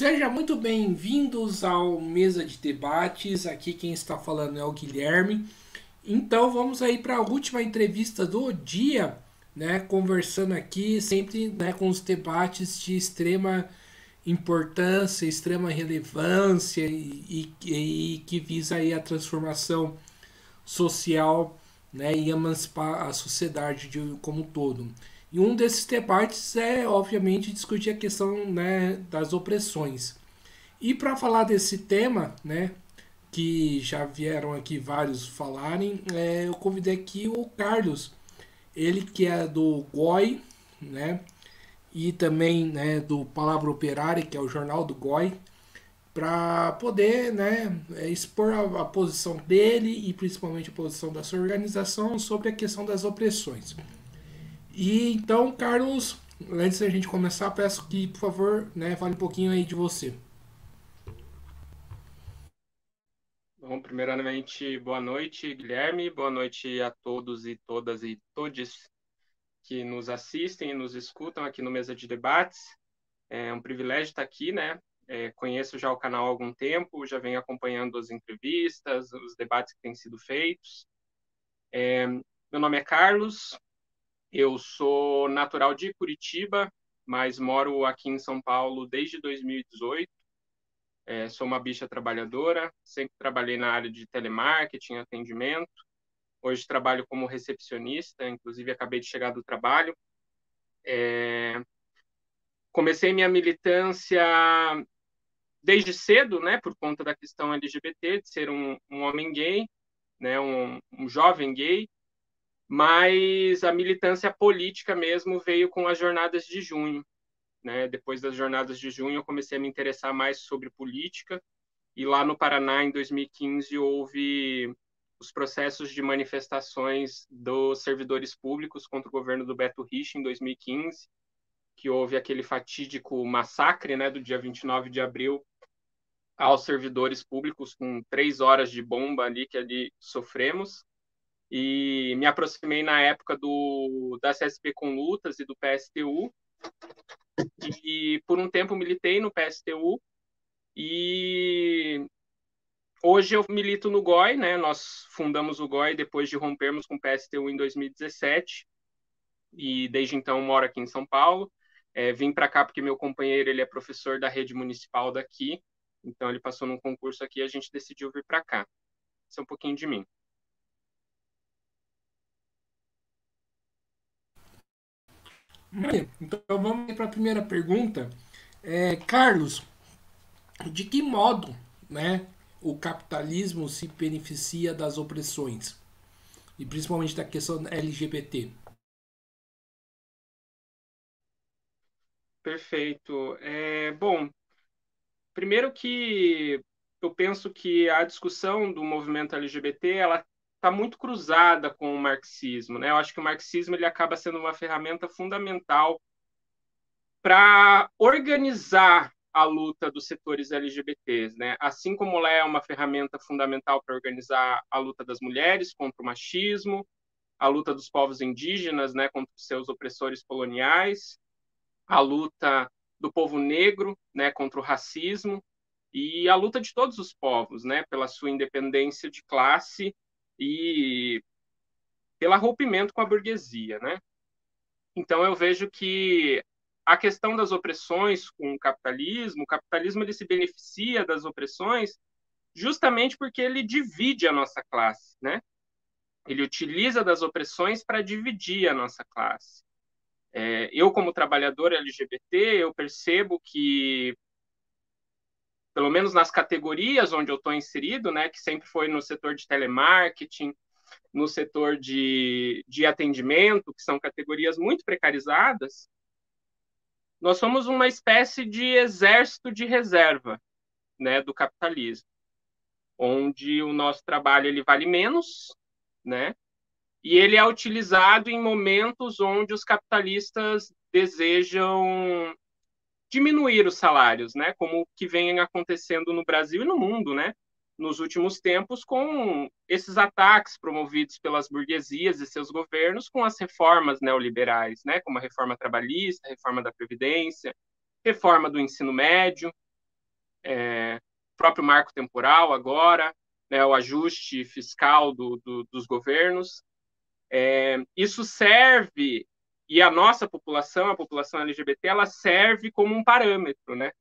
Seja muito bem-vindos ao Mesa de Debates. Aqui quem está falando é o Guilherme. Então vamos aí para a última entrevista do dia, né? Conversando aqui sempre, né, com os debates de extrema importância, extrema relevância e que visa aí a transformação social, né, e emancipar a sociedade como um todo. E um desses debates é, obviamente, discutir a questão, né, das opressões. E para falar desse tema, né, que já vieram aqui vários falarem, eu convidei aqui o Carlos, ele que é do GOI, né, e também, né, do Palavra Operária, que é o jornal do GOI, para poder, né, expor a posição dele e principalmente a posição da sua organização sobre a questão das opressões. E então, Carlos, antes da gente começar, peço que, por favor, né, fale um pouquinho aí de você. Bom, primeiramente, boa noite, Guilherme. Boa noite a todos e todas e todes que nos assistem e nos escutam aqui no Mesa de Debates. É um privilégio estar aqui, né? Conheço já o canal há algum tempo, já venho acompanhando as entrevistas, os debates que têm sido feitos. Meu nome é Carlos, eu sou natural de Curitiba, mas moro aqui em São Paulo desde 2018. Sou uma bicha trabalhadora, sempre trabalhei na área de telemarketing, atendimento. Hoje trabalho como recepcionista, inclusive acabei de chegar do trabalho. Comecei minha militância desde cedo, né, por conta da questão LGBT, de ser um homem gay, né, um jovem gay, mas a militância política mesmo veio com as jornadas de junho. Né? Depois das jornadas de junho, eu comecei a me interessar mais sobre política, e lá no Paraná, em 2015, houve os processos de manifestações dos servidores públicos contra o governo do Beto Richa em 2015, que houve aquele fatídico massacre, né, do dia 29 de abril aos servidores públicos, com 3 horas de bomba ali que ali sofremos. E me aproximei na época da CSP com Lutas e do PSTU, e por um tempo militei no PSTU, e hoje eu milito no GOI, né? Nós fundamos o GOI depois de rompermos com o PSTU em 2017, e desde então moro aqui em São Paulo. Vim para cá porque meu companheiro ele é professor da rede municipal daqui, então ele passou num concurso aqui e a gente decidiu vir para cá. Isso é um pouquinho de mim. Então vamos para a primeira pergunta. Carlos, de que modo, né, o capitalismo se beneficia das opressões? E principalmente da questão LGBT? Perfeito. Bom, primeiro que eu penso que a discussão do movimento LGBT ela está muito cruzada com o marxismo, né? Eu acho que o marxismo ele acaba sendo uma ferramenta fundamental para organizar a luta dos setores LGBTs, né? Assim como ela é uma ferramenta fundamental para organizar a luta das mulheres contra o machismo, a luta dos povos indígenas, né, contra os seus opressores coloniais, a luta do povo negro, né, contra o racismo, e a luta de todos os povos, né, pela sua independência de classe e pelo rompimento com a burguesia, né? Então eu vejo que a questão das opressões com o capitalismo ele se beneficia das opressões justamente porque ele divide a nossa classe, né? Ele utiliza das opressões para dividir a nossa classe. Eu, como trabalhador LGBT, eu percebo que, pelo menos nas categorias onde eu estou inserido, né, que sempre foi no setor de telemarketing, no setor de atendimento, que são categorias muito precarizadas, nós somos uma espécie de exército de reserva, né, do capitalismo, onde o nosso trabalho ele vale menos, né, e ele é utilizado em momentos onde os capitalistas desejam diminuir os salários, né? Como que vem acontecendo no Brasil e no mundo, né? Nos últimos tempos, com esses ataques promovidos pelas burguesias e seus governos com as reformas neoliberais, né? Como a reforma trabalhista, a reforma da Previdência, reforma do ensino médio. próprio marco temporal agora, né, o ajuste fiscal dos governos. Isso serve, e a nossa população, a população LGBT, ela serve como um parâmetro, né?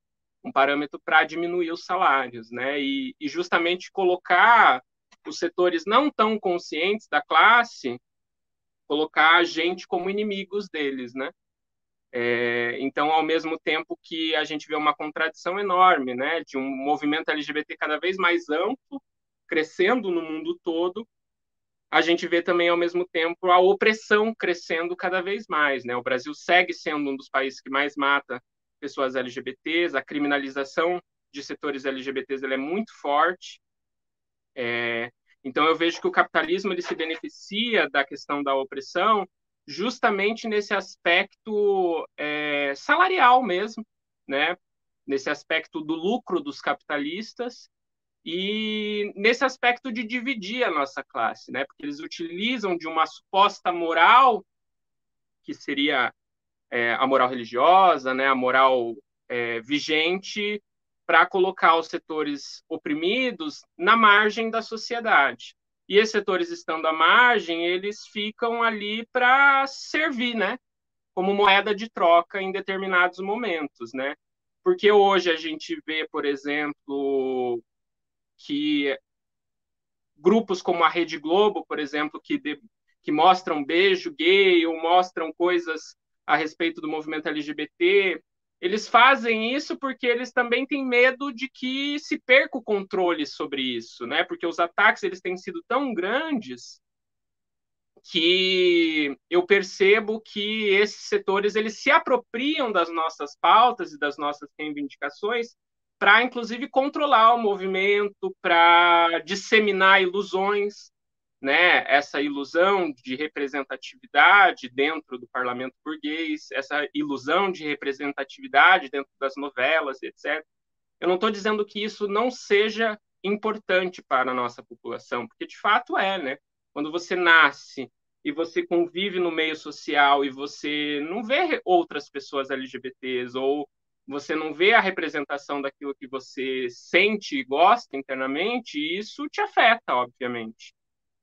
Um parâmetro para diminuir os salários, né? E justamente colocar os setores não tão conscientes da classe, colocar a gente como inimigos deles, né? Então, ao mesmo tempo que a gente vê uma contradição enorme, né, de um movimento LGBT cada vez mais amplo, crescendo no mundo todo, a gente vê também, ao mesmo tempo, a opressão crescendo cada vez mais, né? O Brasil segue sendo um dos países que mais mata pessoas LGBTs, a criminalização de setores LGBTs ela é muito forte. Então, eu vejo que o capitalismo ele se beneficia da questão da opressão justamente nesse aspecto salarial mesmo, né? Nesse aspecto do lucro dos capitalistas e nesse aspecto de dividir a nossa classe, né? Porque eles utilizam de uma suposta moral que seria a moral religiosa, né? A moral vigente para colocar os setores oprimidos na margem da sociedade. E esses setores estando à margem, eles ficam ali para servir, né? Como moeda de troca em determinados momentos, né? Porque hoje a gente vê, por exemplo, que grupos como a Rede Globo, por exemplo, que mostram beijo gay ou mostram coisas a respeito do movimento LGBT, eles fazem isso porque eles também têm medo de que se perca o controle sobre isso, né? Porque os ataques eles têm sido tão grandes que eu percebo que esses setores eles se apropriam das nossas pautas e das nossas reivindicações para, inclusive, controlar o movimento, para disseminar ilusões, né? Essa ilusão de representatividade dentro do parlamento burguês, essa ilusão de representatividade dentro das novelas, etc. Eu não estou dizendo que isso não seja importante para a nossa população, porque de fato é, né? Quando você nasce e você convive no meio social e você não vê outras pessoas LGBTs ou você não vê a representação daquilo que você sente e gosta internamente, isso te afeta, obviamente,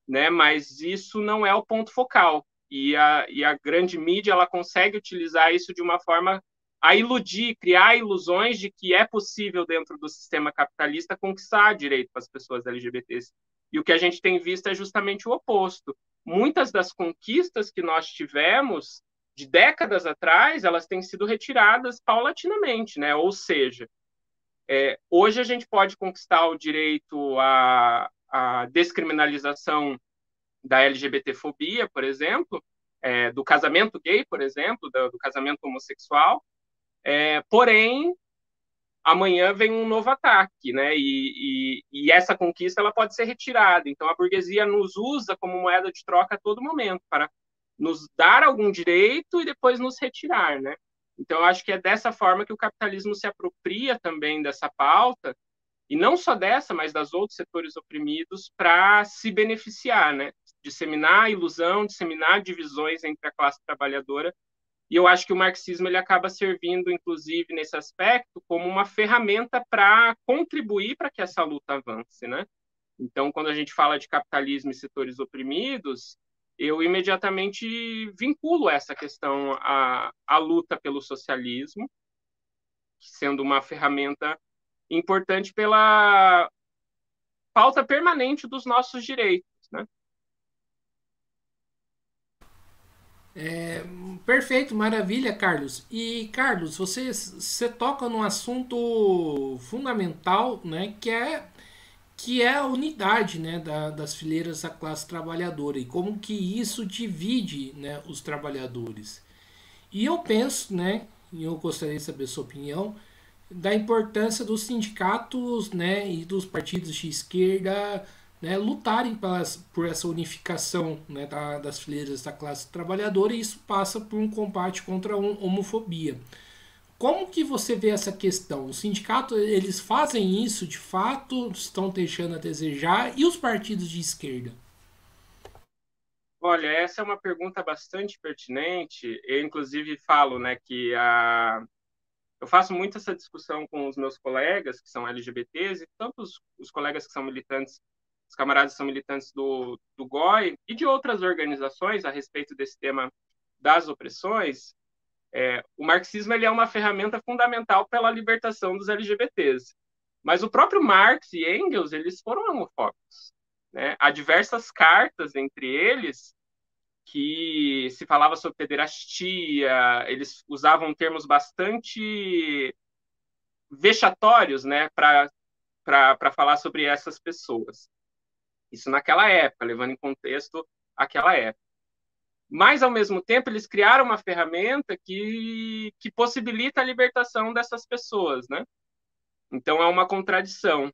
né? Mas isso não é o ponto focal. E a grande mídia ela consegue utilizar isso de uma forma a iludir, criar ilusões de que é possível, dentro do sistema capitalista, conquistar direito para as pessoas LGBTs. E o que a gente tem visto é justamente o oposto. Muitas das conquistas que nós tivemos de décadas atrás, elas têm sido retiradas paulatinamente, né? Ou seja, hoje a gente pode conquistar o direito à descriminalização da LGBTfobia, por exemplo, do casamento gay, por exemplo, do casamento homossexual, porém, amanhã vem um novo ataque, né? E essa conquista ela pode ser retirada. Então, a burguesia nos usa como moeda de troca a todo momento para nos dar algum direito e depois nos retirar, né? Então, eu acho que é dessa forma que o capitalismo se apropria também dessa pauta, e não só dessa, mas das outros setores oprimidos, para se beneficiar, né? Disseminar a ilusão, disseminar divisões entre a classe trabalhadora. E eu acho que o marxismo ele acaba servindo, inclusive, nesse aspecto, como uma ferramenta para contribuir para que essa luta avance, né? Então, quando a gente fala de capitalismo e setores oprimidos, eu imediatamente vinculo essa questão à luta pelo socialismo, sendo uma ferramenta importante pela pauta permanente dos nossos direitos, né? Perfeito, maravilha, Carlos. E Carlos, você toca num assunto fundamental, né, que é a unidade, né, das fileiras da classe trabalhadora e como que isso divide, né, os trabalhadores. E eu penso, né, e eu gostaria de saber a sua opinião, da importância dos sindicatos, né, e dos partidos de esquerda, né, lutarem por essa unificação, né, das fileiras da classe trabalhadora, e isso passa por um combate contra a homofobia. Como que você vê essa questão? Os sindicatos, eles fazem isso de fato, estão deixando a desejar, e os partidos de esquerda? Olha, essa é uma pergunta bastante pertinente. Eu, inclusive, falo, né, que Eu faço muito essa discussão com os meus colegas que são LGBTs e tanto os colegas que são militantes, os camaradas que são militantes do GOI e de outras organizações a respeito desse tema das opressões. O marxismo ele é uma ferramenta fundamental pela libertação dos LGBTs. Mas o próprio Marx e Engels eles foram homofóbicos, né? Há diversas cartas entre eles que se falava sobre pederastia, eles usavam termos bastante vexatórios, né, para falar sobre essas pessoas. Isso naquela época, levando em contexto aquela época. Mas, ao mesmo tempo, eles criaram uma ferramenta que possibilita a libertação dessas pessoas, né? Então, é uma contradição.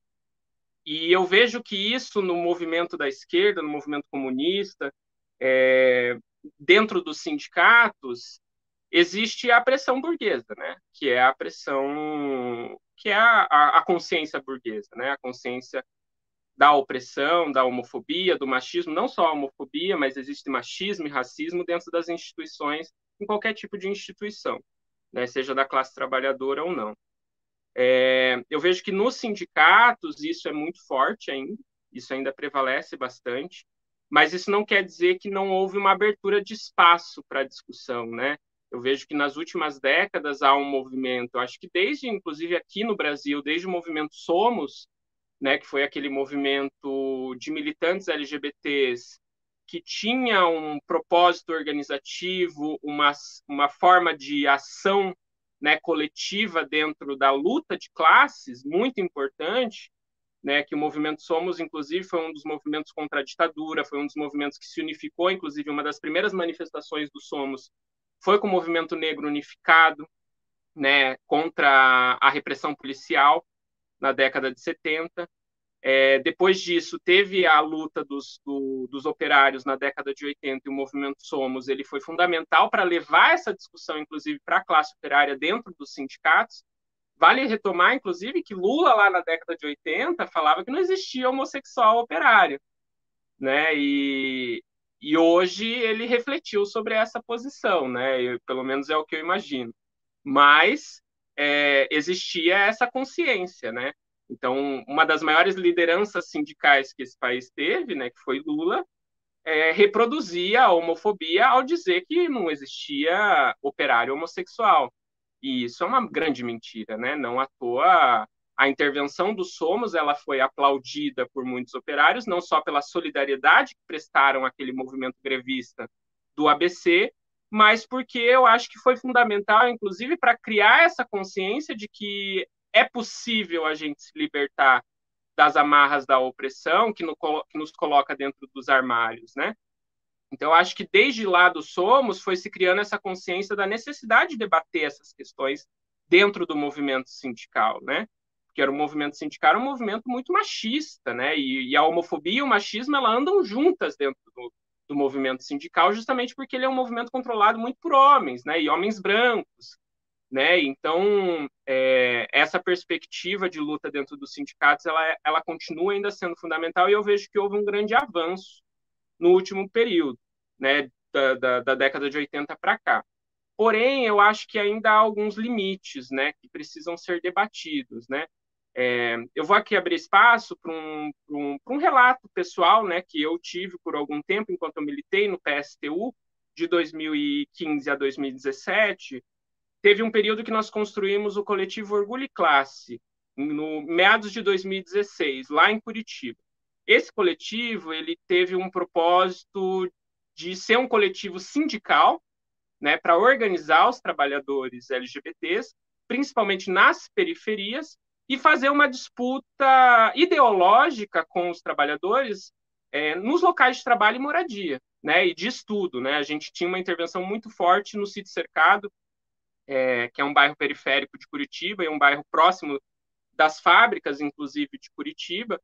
E eu vejo que isso no movimento da esquerda, no movimento comunista, dentro dos sindicatos, existe a pressão burguesa, né? Que é a pressão, que é a consciência burguesa, né? A consciência da opressão, da homofobia, do machismo, não só a homofobia, mas existe machismo e racismo dentro das instituições, em qualquer tipo de instituição, né? Seja da classe trabalhadora ou não. Eu vejo que nos sindicatos isso é muito forte ainda, isso ainda prevalece bastante, mas isso não quer dizer que não houve uma abertura de espaço para a discussão, né? Eu vejo que nas últimas décadas há um movimento, acho que desde, inclusive aqui no Brasil, desde o movimento Somos, né, que foi aquele movimento de militantes LGBTs que tinha um propósito organizativo, uma forma de ação, né, coletiva dentro da luta de classes, muito importante, né, que o movimento Somos, inclusive, foi um dos movimentos contra a ditadura, foi um dos movimentos que se unificou, inclusive, uma das primeiras manifestações do Somos foi com o movimento negro unificado, né, contra a repressão policial na década de 70. Depois disso, teve a luta dos operários na década de 80 e o movimento Somos ele foi fundamental para levar essa discussão, inclusive, para a classe operária dentro dos sindicatos. Vale retomar, inclusive, que Lula, lá na década de 80, falava que não existia homossexual operário, né? E hoje ele refletiu sobre essa posição, né? Pelo menos é o que eu imagino. Mas existia essa consciência, né? Então, uma das maiores lideranças sindicais que esse país teve, né, que foi Lula, reproduzia a homofobia ao dizer que não existia operário homossexual. E isso é uma grande mentira, né? Não à toa a intervenção do Somos ela foi aplaudida por muitos operários, não só pela solidariedade que prestaram àquele movimento grevista do ABC, mas porque eu acho que foi fundamental, inclusive, para criar essa consciência de que é possível a gente se libertar das amarras da opressão que nos coloca dentro dos armários, né? Então, eu acho que desde lá do Somos foi se criando essa consciência da necessidade de debater essas questões dentro do movimento sindical, né? Porque era um movimento sindical, era um movimento muito machista, né? E a homofobia e o machismo ela andam juntas dentro do movimento sindical, justamente porque ele é um movimento controlado muito por homens, né? E homens brancos, né? Então, essa perspectiva de luta dentro dos sindicatos, ela continua ainda sendo fundamental e eu vejo que houve um grande avanço no último período, né, da década de 80 para cá. Porém, eu acho que ainda há alguns limites, né, que precisam ser debatidos, né. Eu vou aqui abrir espaço para um relato pessoal, né, que eu tive por algum tempo enquanto eu militei no PSTU de 2015 a 2017. Teve um período que nós construímos o coletivo Orgulho e Classe, no meados de 2016, lá em Curitiba. Esse coletivo ele teve um propósito de ser um coletivo sindical, né, para organizar os trabalhadores LGBTs, principalmente nas periferias, e fazer uma disputa ideológica com os trabalhadores nos locais de trabalho e moradia, né, e de estudo. Né? A gente tinha uma intervenção muito forte no Sítio Cercado, que é um bairro periférico de Curitiba, e um bairro próximo das fábricas, inclusive, de Curitiba.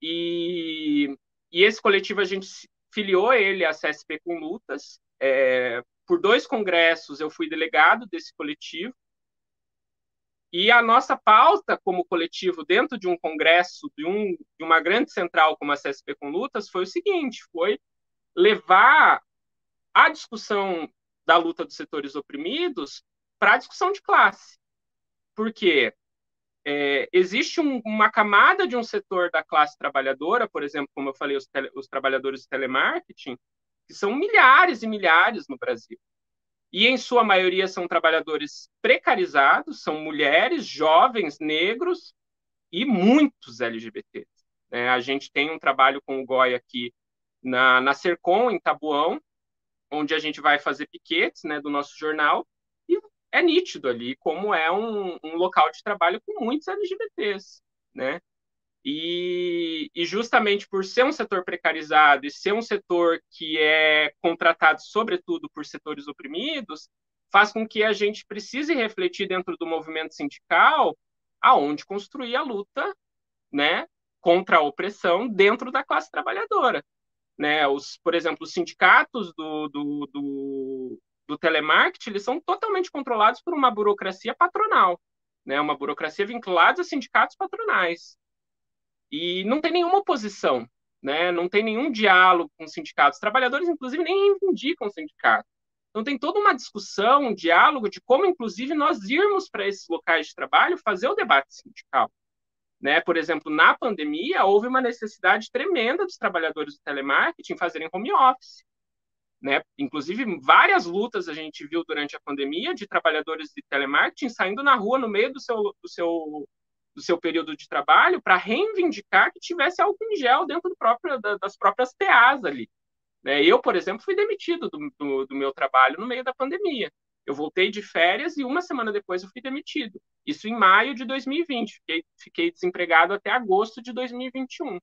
E esse coletivo, a gente filiou ele à CSP com Lutas. Por 2 congressos, eu fui delegado desse coletivo. E a nossa pauta como coletivo dentro de um congresso, de uma grande central como a CSP com Lutas, foi o seguinte, foi levar a discussão da luta dos setores oprimidos para a discussão de classe, porque existe uma camada de um setor da classe trabalhadora, por exemplo, como eu falei, os trabalhadores de telemarketing, que são milhares e milhares no Brasil. E, em sua maioria, são trabalhadores precarizados, são mulheres, jovens, negros e muitos LGBTs. A gente tem um trabalho com o GOI aqui na Sercom, em Taboão, onde a gente vai fazer piquetes, né, do nosso jornal, e é nítido ali como é um local de trabalho com muitos LGBTs, né? E justamente por ser um setor precarizado e ser um setor que é contratado sobretudo por setores oprimidos, faz com que a gente precise refletir dentro do movimento sindical aonde construir a luta, né, contra a opressão dentro da classe trabalhadora, né? Por exemplo, os sindicatos do telemarketing, eles são totalmente controlados por uma burocracia patronal, né? Uma burocracia vinculada a sindicatos patronais. E não tem nenhuma oposição, né? Não tem nenhum diálogo com os sindicatos. Os trabalhadores, inclusive, nem reivindicam o sindicato. Então, tem toda uma discussão, um diálogo de como, inclusive, nós irmos para esses locais de trabalho fazer o debate sindical. Né? Por exemplo, na pandemia, houve uma necessidade tremenda dos trabalhadores do telemarketing fazerem home office. Né? Inclusive, várias lutas a gente viu durante a pandemia de trabalhadores de telemarketing saindo na rua no meio do seu período de trabalho para reivindicar que tivesse álcool em gel dentro das próprias PAs ali. Né? Eu, por exemplo, fui demitido do meu trabalho no meio da pandemia. Eu voltei de férias e uma semana depois eu fui demitido. Isso em maio de 2020. Fiquei desempregado até agosto de 2021.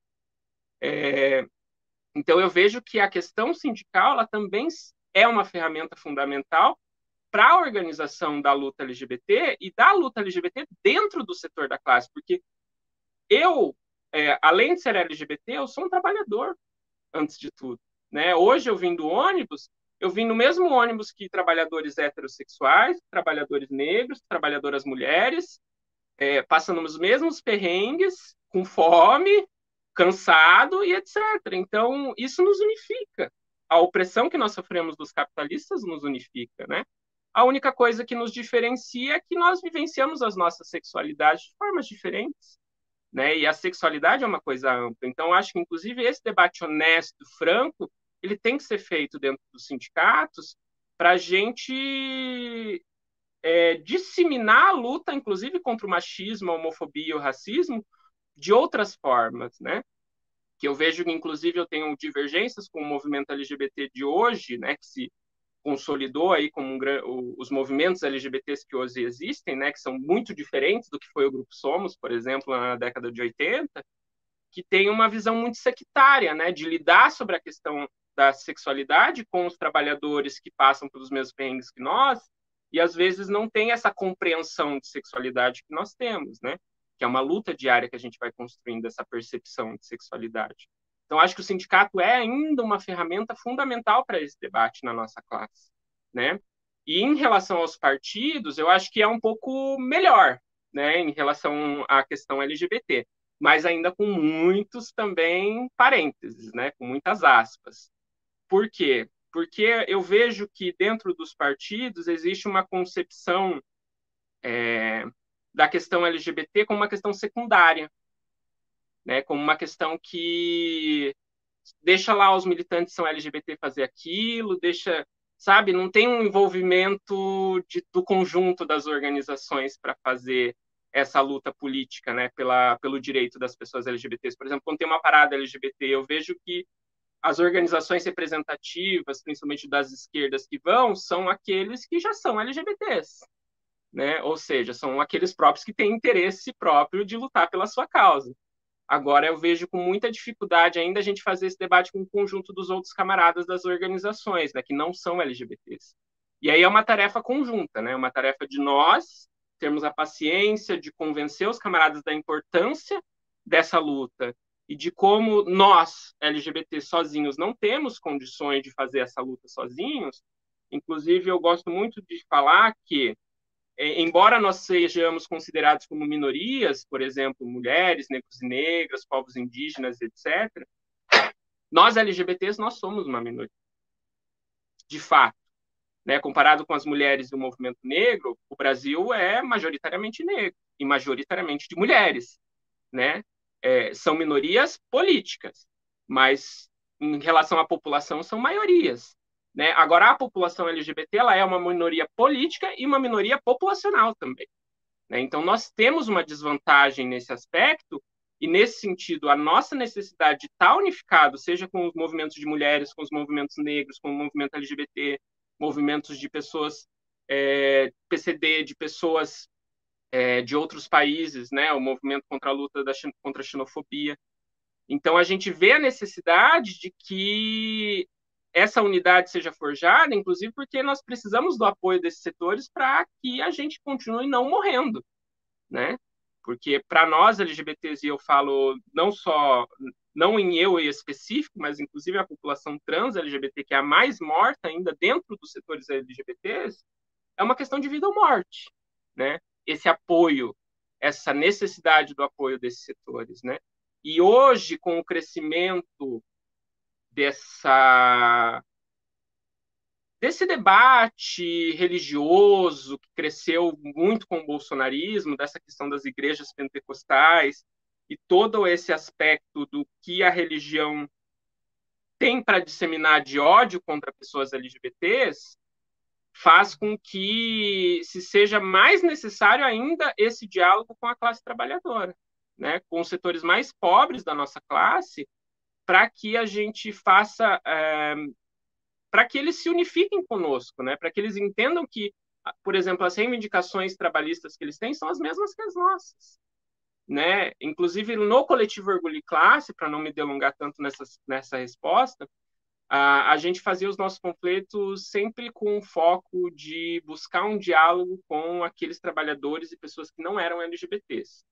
Então, eu vejo que a questão sindical ela também é uma ferramenta fundamental para a organização da luta LGBT e da luta LGBT dentro do setor da classe, porque eu, além de ser LGBT, eu sou um trabalhador, antes de tudo. Né? Hoje eu vim do ônibus, eu vim no mesmo ônibus que trabalhadores heterossexuais, trabalhadores negros, trabalhadoras mulheres, passando os mesmos perrengues, com fome, cansado e etc. Então, isso nos unifica. A opressão que nós sofremos dos capitalistas nos unifica, né? A única coisa que nos diferencia é que nós vivenciamos as nossas sexualidades de formas diferentes, né? E a sexualidade é uma coisa ampla. Então, acho que, inclusive, esse debate honesto, franco, ele tem que ser feito dentro dos sindicatos para a gente disseminar a luta, inclusive, contra o machismo, a homofobia e o racismo de outras formas, né? Que eu vejo que, inclusive, eu tenho divergências com o movimento LGBT de hoje, né? Que se consolidou aí como os movimentos LGBTs que hoje existem, né, que são muito diferentes do que foi o Grupo Somos, por exemplo, na década de 80, que tem uma visão muito sectária, né, de lidar sobre a questão da sexualidade com os trabalhadores que passam pelos mesmos perrengues que nós, e às vezes não tem essa compreensão de sexualidade que nós temos, né, que é uma luta diária que a gente vai construindo essa percepção de sexualidade. Então, acho que o sindicato é ainda uma ferramenta fundamental para esse debate na nossa classe, né? E em relação aos partidos, eu acho que é um pouco melhor, né, em relação à questão LGBT, mas ainda com muitos também parênteses, né, com muitas aspas. Por quê? Porque eu vejo que dentro dos partidos existe uma concepção da questão LGBT como uma questão secundária, né, como uma questão que deixa lá os militantes que são LGBT fazer aquilo, deixa, sabe, não tem um envolvimento do conjunto das organizações para fazer essa luta política, né, pelo direito das pessoas LGBTs. Por exemplo, quando tem uma parada LGBT, eu vejo que as organizações representativas, principalmente das esquerdas que vão, são aqueles que já são LGBTs, né? Ou seja, são aqueles próprios que têm interesse próprio de lutar pela sua causa. Agora, eu vejo com muita dificuldade ainda a gente fazer esse debate com o conjunto dos outros camaradas das organizações, né, que não são LGBTs. E aí é uma tarefa conjunta, né, uma tarefa de nós termos a paciência de convencer os camaradas da importância dessa luta e de como nós, LGBTs sozinhos, não temos condições de fazer essa luta sozinhos. Inclusive, eu gosto muito de falar que embora nós sejamos considerados como minorias, por exemplo, mulheres, negros e negras, povos indígenas, etc., nós LGBTs, nós somos uma minoria, de fato. né? Comparado com as mulheres do movimento negro, o Brasil é majoritariamente negro e majoritariamente de mulheres, né? São minorias políticas, mas em relação à população são maiorias, né? Agora a população LGBT ela é uma minoria política e uma minoria populacional também, né? Então nós temos uma desvantagem nesse aspecto e nesse sentido a nossa necessidade de estar unificado, seja com os movimentos de mulheres, com os movimentos negros, com o movimento LGBT, movimentos de pessoas PCD, de pessoas de outros países, né? O movimento contra a luta contra a xenofobia. Então, a gente vê a necessidade de que essa unidade seja forjada, inclusive porque nós precisamos do apoio desses setores para que a gente continue não morrendo, né? Porque para nós LGBTs, e eu falo não só, não em eu em específico, mas inclusive a população trans LGBT, que é a mais morta ainda dentro dos setores LGBTs, é uma questão de vida ou morte, né? Esse apoio, essa necessidade do apoio desses setores, né? E hoje, com o crescimento desse debate religioso que cresceu muito com o bolsonarismo, dessa questão das igrejas pentecostais e todo esse aspecto do que a religião tem para disseminar de ódio contra pessoas LGBTs, faz com que se seja mais necessário ainda esse diálogo com a classe trabalhadora, né? Com os setores mais pobres da nossa classe, para que a gente faça, para que eles se unifiquem conosco, né? Para que eles entendam que, por exemplo, as reivindicações trabalhistas que eles têm são as mesmas que as nossas, né? Inclusive no coletivo Orgulho e Classe, para não me delongar tanto nessa resposta, a gente fazia os nossos panfletos sempre com o foco de buscar um diálogo com aqueles trabalhadores e pessoas que não eram LGBTs.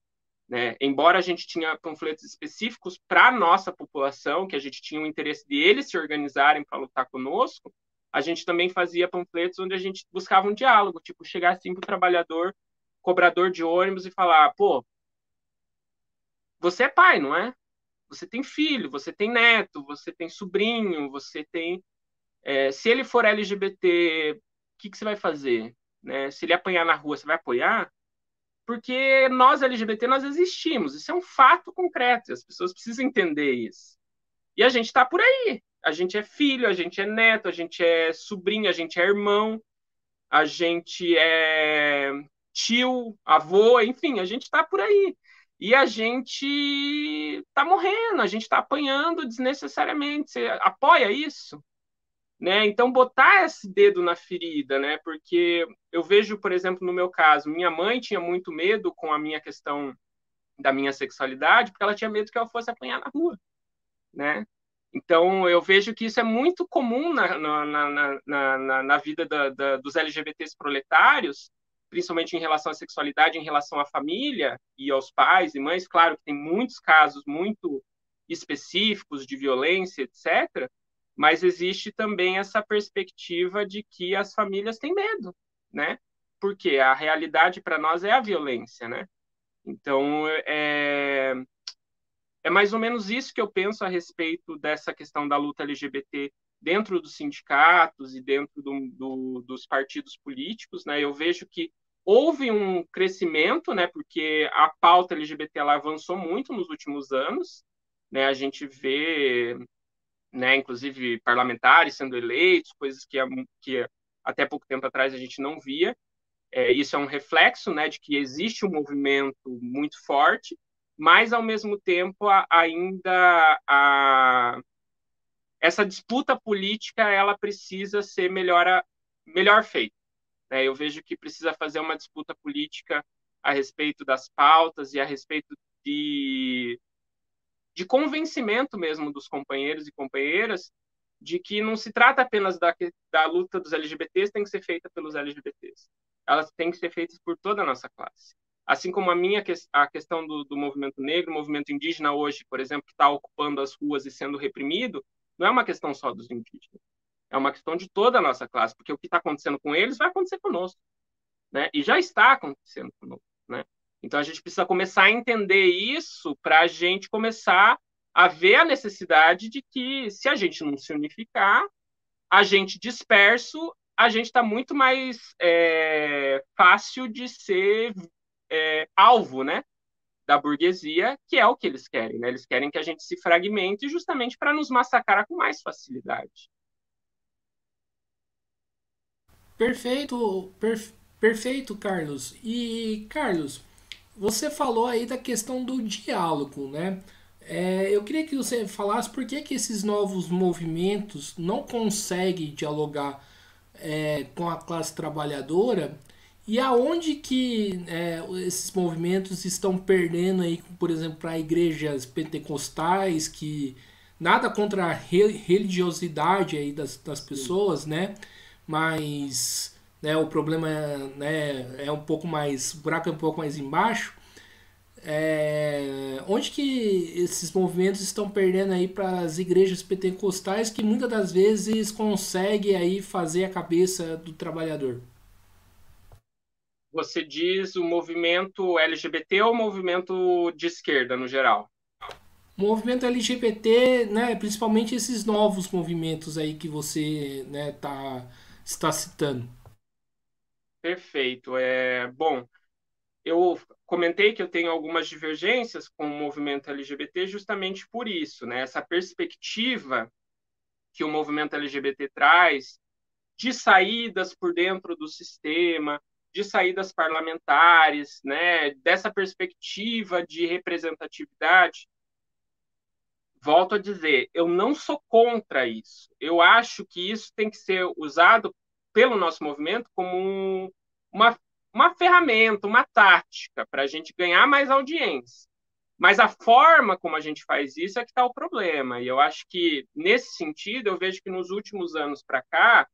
Né? Embora a gente tinha panfletos específicos para a nossa população, que a gente tinha o interesse de eles se organizarem para lutar conosco, a gente também fazia panfletos onde a gente buscava um diálogo, tipo, chegar assim para o trabalhador, cobrador de ônibus e falar, pô, você é pai, não é? Você tem filho, você tem neto, você tem sobrinho, você tem se ele for LGBT, o que você vai fazer? Né? Se ele apanhar na rua, você vai apoiar? Porque nós LGBT, nós existimos. Isso é um fato concreto. As pessoas precisam entender isso. E a gente está por aí. A gente é filho, a gente é neto, a gente é sobrinho, a gente é irmão, a gente é tio, avô, enfim, a gente está por aí. E a gente está morrendo, a gente está apanhando desnecessariamente. Você apoia isso? Né? Então, botar esse dedo na ferida, né? Porque eu vejo, por exemplo, no meu caso, minha mãe tinha muito medo com a minha questão da minha sexualidade, porque ela tinha medo que eu fosse apanhar na rua, né? Então, eu vejo que isso é muito comum na vida dos LGBTs proletários, principalmente em relação à sexualidade, em relação à família e aos pais e mães. Claro que tem muitos casos muito específicos de violência, etc., mas existe também essa perspectiva de que as famílias têm medo, né? Porque a realidade para nós é a violência, né? Então, é mais ou menos isso que eu penso a respeito dessa questão da luta LGBT dentro dos sindicatos e dentro dos partidos políticos, né? Eu vejo que houve um crescimento, né? Porque a pauta LGBT ela avançou muito nos últimos anos, né? A gente vê, né? Inclusive parlamentares sendo eleitos, coisas que até pouco tempo atrás a gente não via. Isso é um reflexo, né? De que existe um movimento muito forte, mas ao mesmo tempo essa disputa política ela precisa ser melhor feita, né? Eu vejo que precisa fazer uma disputa política a respeito das pautas e a respeito de convencimento mesmo dos companheiros e companheiras de que não se trata apenas da luta dos LGBTs, tem que ser feita pelos LGBTs. Elas têm que ser feitas por toda a nossa classe. Assim como a questão do movimento negro, o movimento indígena hoje, por exemplo, que está ocupando as ruas e sendo reprimido, não é uma questão só dos indígenas. É uma questão de toda a nossa classe, porque o que está acontecendo com eles vai acontecer conosco, né? E já está acontecendo conosco, né? Então a gente precisa começar a entender isso para a gente começar a ver a necessidade de que, se a gente não se unificar, a gente disperso, a gente está muito mais fácil de ser alvo, né, da burguesia, que é o que eles querem, né? Eles querem que a gente se fragmente justamente para nos massacrar com mais facilidade. Perfeito, perfeito, Carlos. E, Carlos, você falou aí da questão do diálogo, né? Eu queria que você falasse por que, que esses novos movimentos não conseguem dialogar com a classe trabalhadora e aonde que esses movimentos estão perdendo aí, por exemplo, para igrejas pentecostais, que nada contra a religiosidade aí das Sim. pessoas, né? Mas né, o problema é um pouco mais, o buraco é um pouco mais embaixo. Onde que esses movimentos estão perdendo aí para as igrejas pentecostais que muitas das vezes conseguem aí fazer a cabeça do trabalhador? Você diz o movimento LGBT ou o movimento de esquerda no geral? O movimento LGBT, né, principalmente esses novos movimentos aí que você está citando. Perfeito. Bom, eu comentei que eu tenho algumas divergências com o movimento LGBT justamente por isso, né? Essa perspectiva que o movimento LGBT traz de saídas por dentro do sistema, de saídas parlamentares, né? Dessa perspectiva de representatividade. Volto a dizer, eu não sou contra isso. Eu acho que isso tem que ser usado pelo nosso movimento como uma, uma ferramenta, uma tática para a gente ganhar mais audiência. Mas a forma como a gente faz isso é que está o problema. E eu acho que, nesse sentido, eu vejo que nos últimos anos para cá,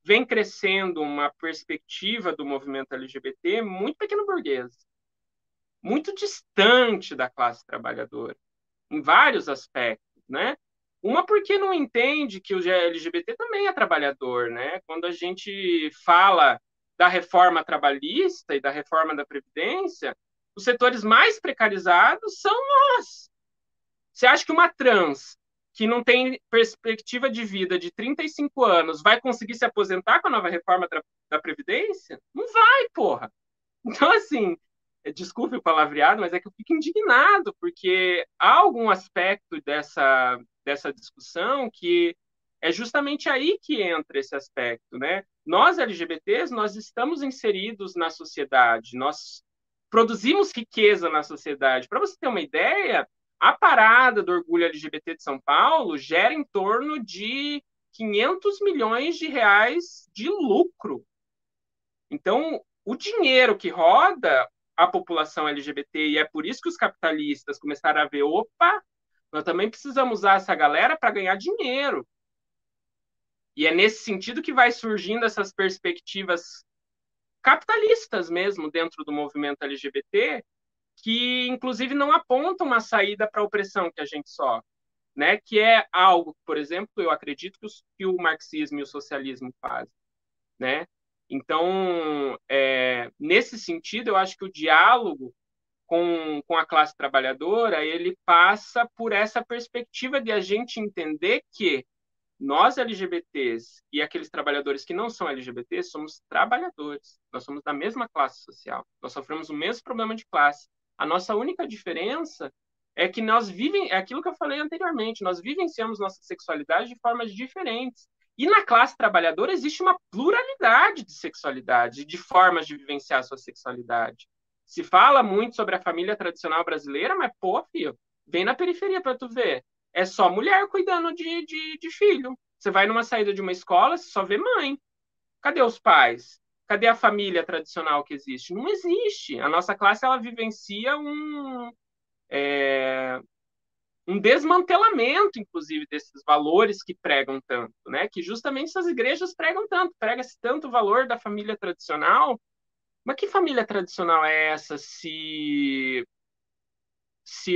vem crescendo uma perspectiva do movimento LGBT muito pequeno-burguesa, muito distante da classe trabalhadora em vários aspectos, né? Uma porque não entende que o LGBT também é trabalhador, né? Quando a gente fala da reforma trabalhista e da reforma da previdência, os setores mais precarizados são nós. Você acha que uma trans que não tem perspectiva de vida de 35 anos vai conseguir se aposentar com a nova reforma da previdência? Não vai, porra. Então, assim, desculpe o palavreado, mas é que eu fico indignado, porque há algum aspecto dessa discussão que é justamente aí que entra esse aspecto, né? Nós, LGBTs, nós estamos inseridos na sociedade, nós produzimos riqueza na sociedade. Para você ter uma ideia, a parada do orgulho LGBT de São Paulo gera em torno de 500 milhões de reais de lucro. Então, o dinheiro que roda a população LGBT, e é por isso que os capitalistas começaram a ver, opa, nós também precisamos usar essa galera para ganhar dinheiro. E é nesse sentido que vai surgindo essas perspectivas capitalistas mesmo dentro do movimento LGBT, que inclusive não apontam uma saída para a opressão que a gente sofre, né? Que é algo, por exemplo, eu acredito que o marxismo e o socialismo fazem, né? Então, nesse sentido, eu acho que o diálogo com a classe trabalhadora ele passa por essa perspectiva de a gente entender que nós LGBTs e aqueles trabalhadores que não são LGBTs somos trabalhadores, nós somos da mesma classe social, nós sofremos o mesmo problema de classe. A nossa única diferença é que é aquilo que eu falei anteriormente, nós vivenciamos nossa sexualidade de formas diferentes. E na classe trabalhadora existe uma pluralidade de sexualidade, de formas de vivenciar a sua sexualidade. Se fala muito sobre a família tradicional brasileira, mas, pô, filho, vem na periferia para tu ver. É só mulher cuidando de filho. Você vai numa saída de uma escola, você só vê mãe. Cadê os pais? Cadê a família tradicional que existe? Não existe. A nossa classe ela vivencia um desmantelamento, inclusive, desses valores que pregam tanto, né? Que justamente essas igrejas pregam tanto, prega-se tanto o valor da família tradicional. Mas que família tradicional é essa se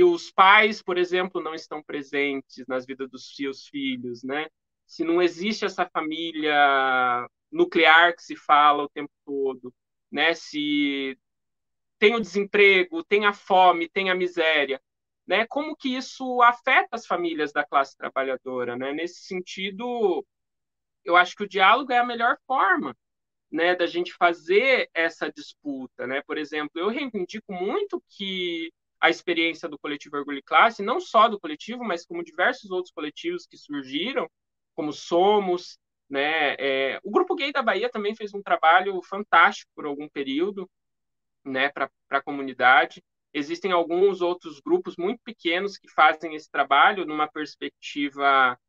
os pais, por exemplo, não estão presentes nas vidas dos seus filhos, né? Se não existe essa família nuclear que se fala o tempo todo, né? Se tem o desemprego, tem a fome, tem a miséria, né? Como que isso afeta as famílias da classe trabalhadora, né? Nesse sentido, eu acho que o diálogo é a melhor forma, né, da gente fazer essa disputa, né? Por exemplo, eu reivindico muito que a experiência do coletivo Orgulho e Classe, não só do coletivo, mas como diversos outros coletivos que surgiram, como Somos, né? O Grupo Gay da Bahia também fez um trabalho fantástico por algum período, né, para a comunidade. Existem alguns outros grupos muito pequenos que fazem esse trabalho numa perspectiva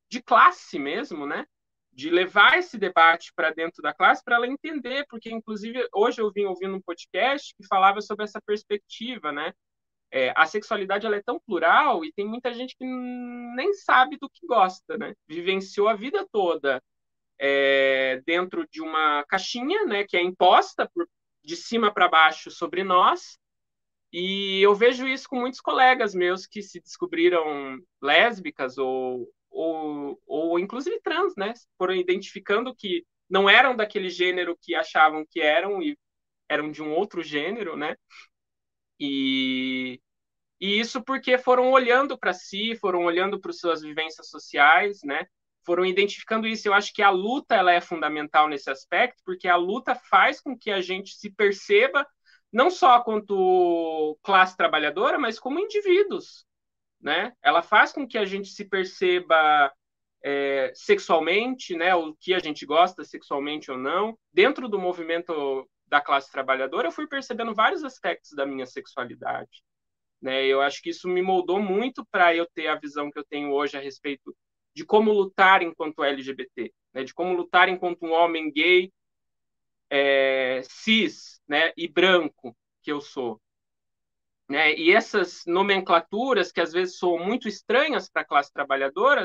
de classe mesmo, né? De levar esse debate para dentro da classe para ela entender, porque inclusive hoje eu vim ouvindo um podcast que falava sobre essa perspectiva, né? A sexualidade ela é tão plural e tem muita gente que nem sabe do que gosta, né? Vivenciou a vida toda dentro de uma caixinha, né? Que é imposta de cima para baixo sobre nós. E eu vejo isso com muitos colegas meus que se descobriram lésbicas ou inclusive trans, né? Foram identificando que não eram daquele gênero que achavam que eram e eram de um outro gênero, né? E, e isso porque foram olhando para si, foram olhando para suas vivências sociais, né? Foram identificando isso. Eu acho que a luta ela é fundamental nesse aspecto, porque a luta faz com que a gente se perceba não só quanto classe trabalhadora, mas como indivíduos, né? Ela faz com que a gente se perceba sexualmente, né? O que a gente gosta sexualmente ou não. Dentro do movimento da classe trabalhadora, eu fui percebendo vários aspectos da minha sexualidade, né? Eu acho que isso me moldou muito para eu ter a visão que eu tenho hoje a respeito de como lutar enquanto LGBT, né? De como lutar enquanto um homem gay, cis, né? E branco que eu sou. Né? E essas nomenclaturas, que às vezes são muito estranhas para a classe trabalhadora,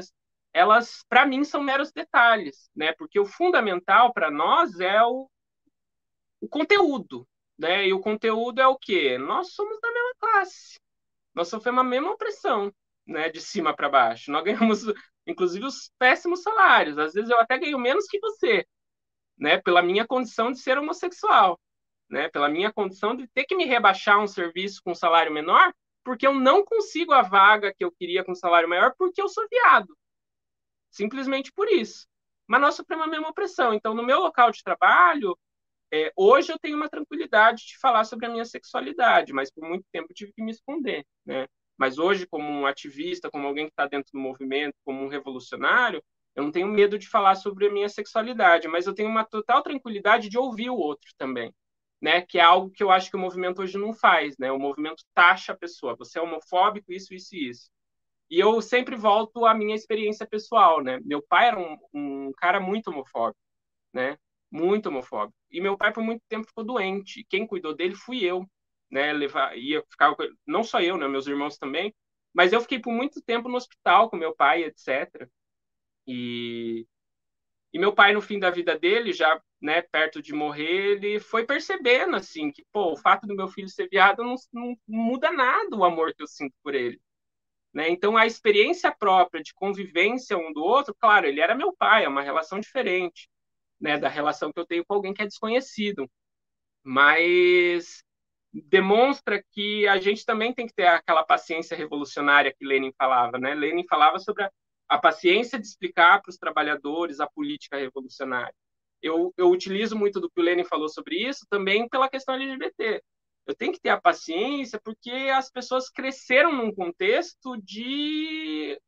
elas, para mim, são meros detalhes, né? Porque o fundamental para nós é o conteúdo, né? E o conteúdo é o quê? Nós somos da mesma classe, nós sofremos a mesma opressão, né? De cima para baixo. Nós ganhamos, inclusive, os péssimos salários. Às vezes eu até ganho menos que você, né? Pela minha condição de ser homossexual, né? Pela minha condição de ter que me rebaixar um serviço com um salário menor, porque eu não consigo a vaga que eu queria com um salário maior, porque eu sou viado. Simplesmente por isso. Mas nós sofremos a mesma opressão. Então, no meu local de trabalho, hoje eu tenho uma tranquilidade de falar sobre a minha sexualidade, mas por muito tempo eu tive que me esconder, né? Mas hoje, como um ativista, como alguém que está dentro do movimento, como um revolucionário, eu não tenho medo de falar sobre a minha sexualidade, mas eu tenho uma total tranquilidade de ouvir o outro também, né? Que é algo que eu acho que o movimento hoje não faz, né? O movimento taxa a pessoa, você é homofóbico, isso, isso e isso. E eu sempre volto à minha experiência pessoal, né? Meu pai era um cara muito homofóbico, né? Muito homofóbico. E meu pai por muito tempo ficou doente. Quem cuidou dele fui eu, né? Ia ficar não só eu, né? Meus irmãos também. Mas eu fiquei por muito tempo no hospital com meu pai, etc. E, e meu pai no fim da vida dele, já, né? Perto de morrer, ele foi percebendo assim que, pô, o fato do meu filho ser viado não muda nada o amor que eu sinto por ele. Né? Então, a experiência própria de convivência um do outro, claro, ele era meu pai, é uma relação diferente, né, da relação que eu tenho com alguém que é desconhecido, mas demonstra que a gente também tem que ter aquela paciência revolucionária que Lenin falava, né? Lenin falava sobre a paciência de explicar para os trabalhadores a política revolucionária. Eu utilizo muito do que o Lenin falou sobre isso também pela questão LGBT. Eu tenho que ter a paciência porque as pessoas cresceram num contexto de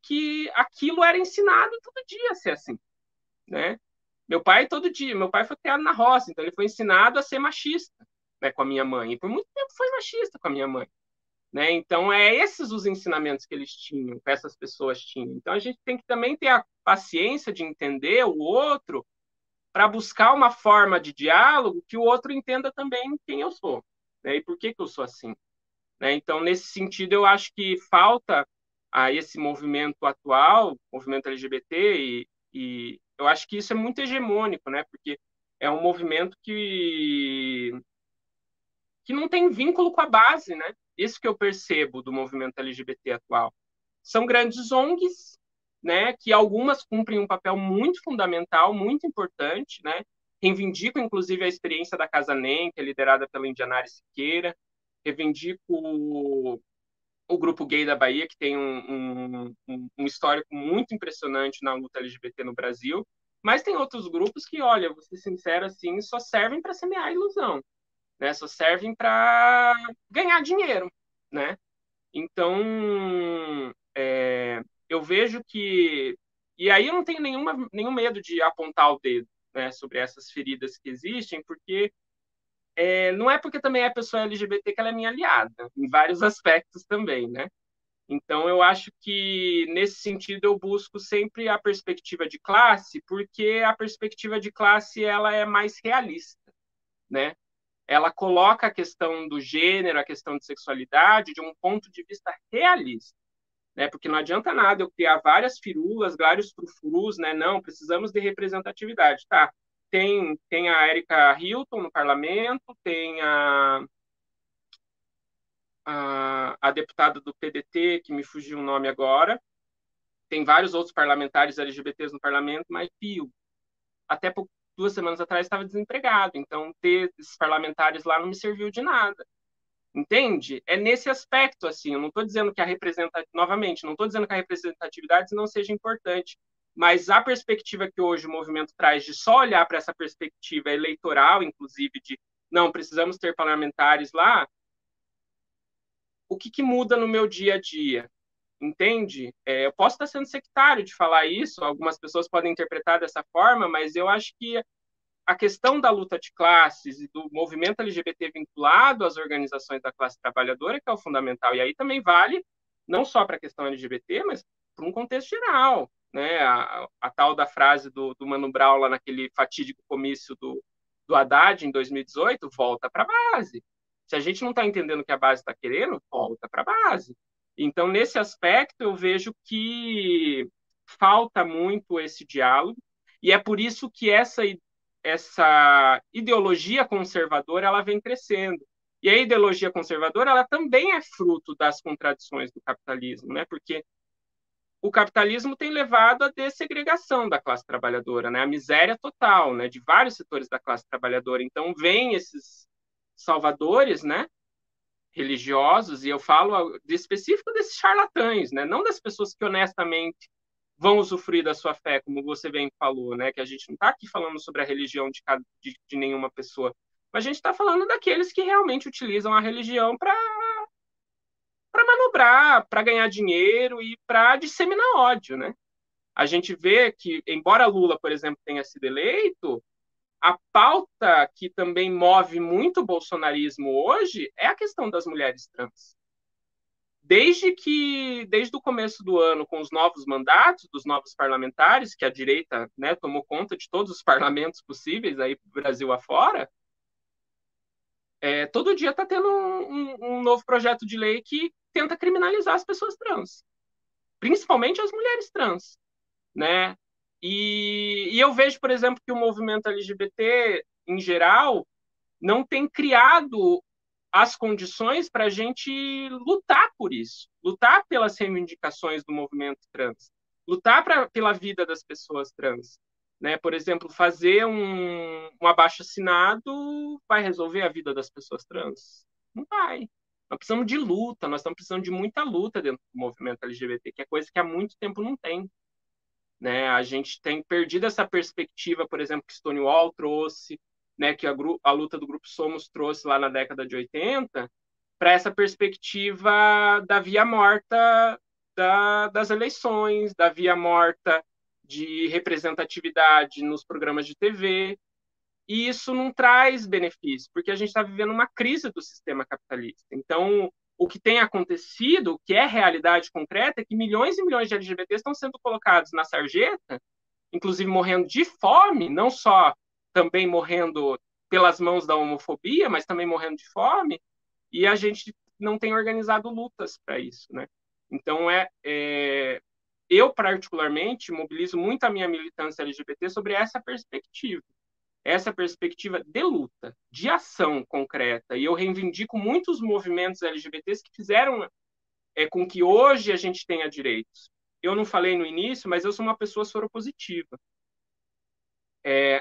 que aquilo era ensinado todo dia a ser assim, né? Meu pai foi criado na roça, então ele foi ensinado a ser machista, né, com a minha mãe. E por muito tempo foi machista com a minha mãe, né? Então esses os ensinamentos que eles tinham, que essas pessoas tinham. Então a gente tem que também ter a paciência de entender o outro para buscar uma forma de diálogo que o outro entenda também quem eu sou, né? E por que eu sou assim, né? Então nesse sentido eu acho que falta a esse movimento atual, movimento LGBT e eu acho que isso é muito hegemônico, né? Porque é um movimento que não tem vínculo com a base, né? Isso que eu percebo do movimento LGBT atual. São grandes ONGs, né? Que algumas cumprem um papel muito fundamental, muito importante, né? Reivindico, inclusive, a experiência da Casa NEM, que é liderada pela Indianara Siqueira. Reivindico o grupo gay da Bahia, que tem um histórico muito impressionante na luta LGBT no Brasil, mas tem outros grupos que, olha, vou ser sincero assim, só servem para semear a ilusão, né? Só servem para ganhar dinheiro, né? Então, eu vejo que... E aí eu não tenho nenhum medo de apontar o dedo, né, sobre essas feridas que existem, porque não é porque também é pessoa LGBT que ela é minha aliada, em vários aspectos também, né? Então, eu acho que, nesse sentido, eu busco sempre a perspectiva de classe, porque a perspectiva de classe ela é mais realista, né? Ela coloca a questão do gênero, a questão de sexualidade, de um ponto de vista realista, né? Porque não adianta nada eu criar várias firulas, vários frufrus, né? Não, precisamos de representatividade, tá? Tem a Erika Hilton no parlamento, tem a deputada do PDT, que me fugiu o nome agora, tem vários outros parlamentares LGBTs no parlamento, mas Pio, até por 2 semanas atrás estava desempregado, então ter esses parlamentares lá não me serviu de nada. Entende? É nesse aspecto, assim, eu não estou dizendo que novamente, não estou dizendo que a representatividade não seja importante, mas a perspectiva que hoje o movimento traz de só olhar para essa perspectiva eleitoral, inclusive, de não, precisamos ter parlamentares lá, o que muda no meu dia a dia? Entende? Eu posso estar sendo sectário de falar isso, algumas pessoas podem interpretar dessa forma, mas eu acho que a questão da luta de classes e do movimento LGBT vinculado às organizações da classe trabalhadora que é o fundamental. E aí também vale não só para a questão LGBT, mas para um contexto geral. Né? A tal da frase do Mano Brown lá naquele fatídico comício do Haddad em 2018, volta para a base. Se a gente não está entendendo o que a base está querendo, volta para a base. Então, nesse aspecto, eu vejo que falta muito esse diálogo, e é por isso que essa ideologia conservadora ela vem crescendo. E a ideologia conservadora ela também é fruto das contradições do capitalismo, né? Porque o capitalismo tem levado à dessegregação da classe trabalhadora, né? A miséria total, né? De vários setores da classe trabalhadora. Então, vem esses salvadores, né? Religiosos, e eu falo de específico desses charlatães, né? Não das pessoas que honestamente vão usufruir da sua fé, como você bem falou, né? Que a gente não está aqui falando sobre a religião de nenhuma pessoa, mas a gente está falando daqueles que realmente utilizam a religião para manobrar, para ganhar dinheiro e para disseminar ódio, né? A gente vê que, embora Lula, por exemplo, tenha sido eleito, a pauta que também move muito o bolsonarismo hoje é a questão das mulheres trans. Desde o começo do ano, com os novos mandatos dos novos parlamentares, que a direita, né, tomou conta de todos os parlamentos possíveis aí Brasil afora, todo dia está tendo um novo projeto de lei que tenta criminalizar as pessoas trans, principalmente as mulheres trans, né? E eu vejo, por exemplo, que o movimento LGBT, em geral, não tem criado as condições para a gente lutar por isso, lutar pelas reivindicações do movimento trans, lutar pela vida das pessoas trans. Né? Por exemplo, fazer um abaixo-assinado vai resolver a vida das pessoas trans? Não vai. Nós precisamos de luta, nós estamos precisando de muita luta dentro do movimento LGBT, que é coisa que há muito tempo não tem. Né? A gente tem perdido essa perspectiva, por exemplo, que Stonewall trouxe, né, que a luta do Grupo Somos trouxe lá na década de 80, para essa perspectiva da via morta das eleições, da via morta de representatividade nos programas de TV. E isso não traz benefício, porque a gente está vivendo uma crise do sistema capitalista. Então, o que tem acontecido, o que é realidade concreta, é que milhões e milhões de LGBTs estão sendo colocados na sarjeta, inclusive morrendo de fome, não só também morrendo pelas mãos da homofobia, mas também morrendo de fome, e a gente não tem organizado lutas para isso, né? Então, eu, particularmente, mobilizo muito a minha militância LGBT sobre essa perspectiva de luta, de ação concreta. E eu reivindico muitos movimentos LGBTs que fizeram com que hoje a gente tenha direitos. Eu não falei no início, mas eu sou uma pessoa soropositiva.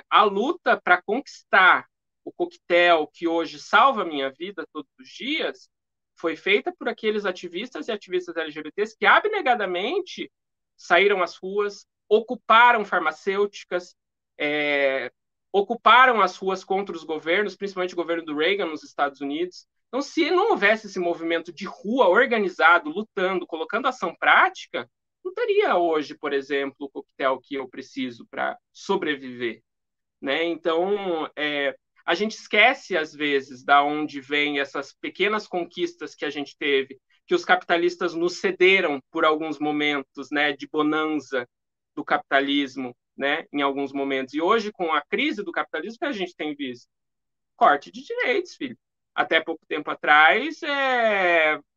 A luta para conquistar o coquetel que hoje salva a minha vida todos os dias foi feita por aqueles ativistas e ativistas LGBTs que abnegadamente saíram às ruas, ocuparam farmacêuticas, ocuparam as ruas contra os governos, principalmente o governo do Reagan nos Estados Unidos. Então, se não houvesse esse movimento de rua organizado, lutando, colocando ação prática, não teria hoje, por exemplo, o coquetel que eu preciso para sobreviver, né? Então, a gente esquece, às vezes, da onde vêm essas pequenas conquistas que a gente teve, que os capitalistas nos cederam por alguns momentos, né, de bonança do capitalismo, né, em alguns momentos. E hoje, com a crise do capitalismo, que a gente tem visto? Corte de direitos, filho. Até pouco tempo atrás,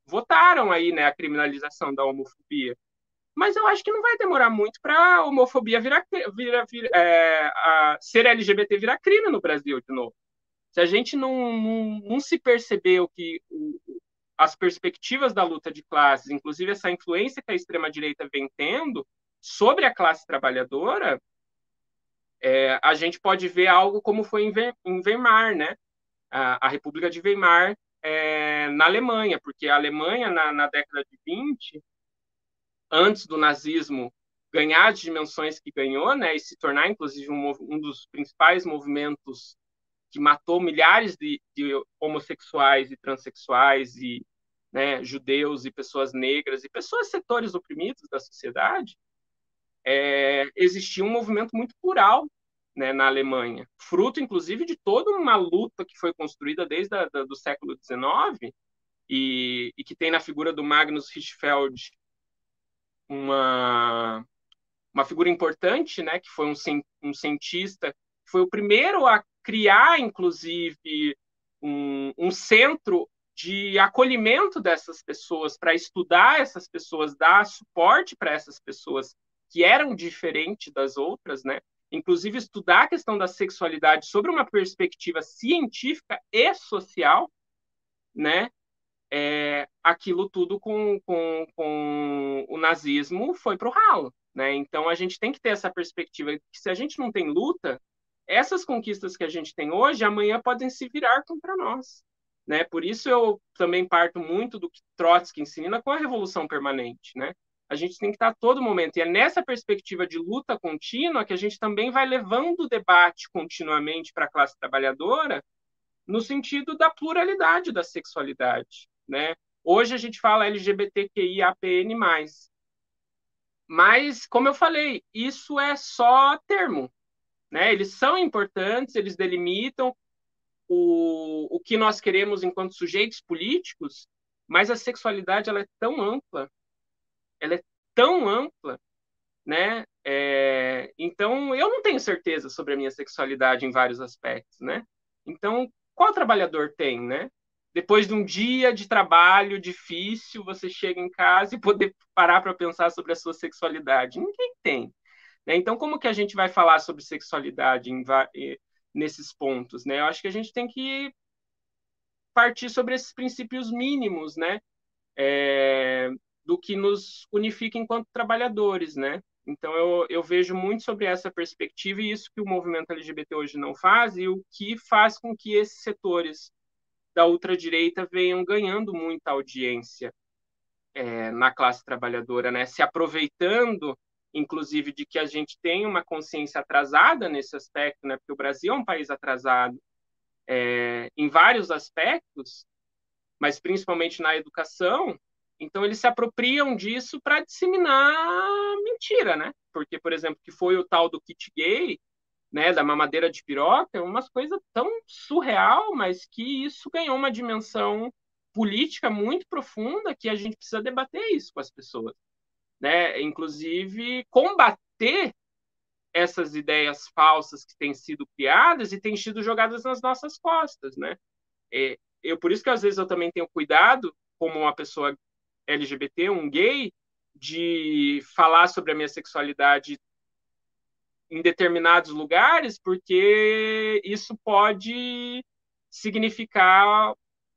votaram aí, né, a criminalização da homofobia. Mas eu acho que não vai demorar muito para a homofobia ser LGBT virar crime no Brasil de novo. Se a gente não se percebeu que as perspectivas da luta de classes, inclusive essa influência que a extrema-direita vem tendo sobre a classe trabalhadora, a gente pode ver algo como foi em Weimar, né? A República de Weimar na Alemanha, porque a Alemanha, na década de 20, antes do nazismo ganhar as dimensões que ganhou, né, e se tornar, inclusive, um dos principais movimentos que matou milhares de homossexuais e transexuais e, né, judeus e pessoas negras e pessoas setores oprimidos da sociedade, existia um movimento muito plural, né, na Alemanha, fruto, inclusive, de toda uma luta que foi construída desde do século XIX e que tem na figura do Magnus Hirschfeld uma figura importante, né, que foi um cientista, foi o primeiro a criar, inclusive, um centro de acolhimento dessas pessoas, para estudar essas pessoas, dar suporte para essas pessoas que eram diferentes das outras, né? Inclusive estudar a questão da sexualidade sobre uma perspectiva científica e social, né? Aquilo tudo com o nazismo foi para o ralo, né? Então a gente tem que ter essa perspectiva que se a gente não tem luta, essas conquistas que a gente tem hoje, amanhã podem se virar contra nós, né? Por isso eu também parto muito do que Trotsky ensina com a revolução permanente, né? A gente tem que estar a todo momento, e é nessa perspectiva de luta contínua que a gente também vai levando o debate continuamente para a classe trabalhadora, no sentido da pluralidade da sexualidade, né? Hoje a gente fala LGBTQIAPN+, mas, como eu falei, isso é só termo, né? Eles são importantes, eles delimitam o que nós queremos enquanto sujeitos políticos, mas a sexualidade ela ela é tão ampla, né? Então, eu não tenho certeza sobre a minha sexualidade em vários aspectos, né? Então, qual trabalhador tem, né? Depois de um dia de trabalho difícil, você chega em casa e poder parar para pensar sobre a sua sexualidade. Ninguém tem, né? Então, como que a gente vai falar sobre sexualidade nesses pontos, né? Eu acho que a gente tem que partir sobre esses princípios mínimos, né? Do que nos unifica enquanto trabalhadores, né? Então, eu vejo muito sobre essa perspectiva e isso que o movimento LGBT hoje não faz e o que faz com que esses setores da ultradireita venham ganhando muita audiência na classe trabalhadora, né? Se aproveitando, inclusive, de que a gente tem uma consciência atrasada nesse aspecto, né? Porque o Brasil é um país atrasado em vários aspectos, mas principalmente na educação. Então, eles se apropriam disso para disseminar mentira, né? Porque, por exemplo, que foi o tal do kit gay, né, da mamadeira de piroca, umas coisas tão surreal, mas que isso ganhou uma dimensão política muito profunda que a gente precisa debater isso com as pessoas, né? Inclusive, combater essas ideias falsas que têm sido criadas e têm sido jogadas nas nossas costas, né? Por isso que às vezes eu também tenho cuidado, como uma pessoa LGBT, um gay, de falar sobre a minha sexualidade em determinados lugares, porque isso pode significar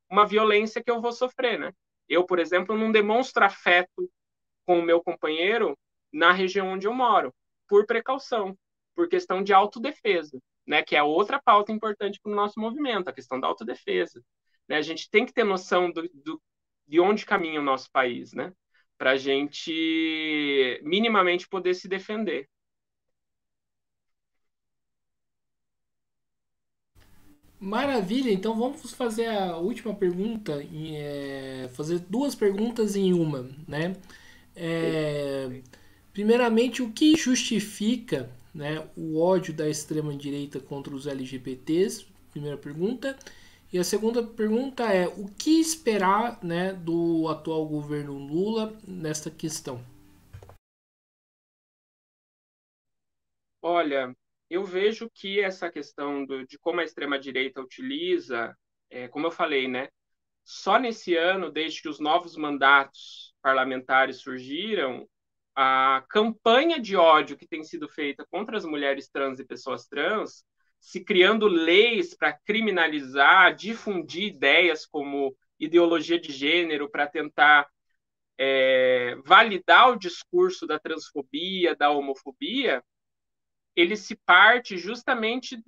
uma violência que eu vou sofrer, né? Eu, por exemplo, não demonstro afeto com o meu companheiro na região onde eu moro, por precaução, por questão de autodefesa, né? Que é outra pauta importante para o nosso movimento, a questão da autodefesa. Né? A gente tem que ter noção de onde caminha o nosso país, né? Para a gente minimamente poder se defender. Maravilha, então vamos fazer a última pergunta, fazer duas perguntas em uma, né? É, primeiramente, o que justifica, né, o ódio da extrema-direita contra os LGBTs? Primeira pergunta. E a segunda pergunta é, o que esperar, né, do atual governo Lula nesta questão? Olha, eu vejo que essa questão de como a extrema-direita utiliza, como eu falei, né? Só nesse ano, desde que os novos mandatos parlamentares surgiram, a campanha de ódio que tem sido feita contra as mulheres trans e pessoas trans, se criando leis para criminalizar, difundir ideias como ideologia de gênero, para tentar validar o discurso da transfobia, da homofobia, ele se parte justamente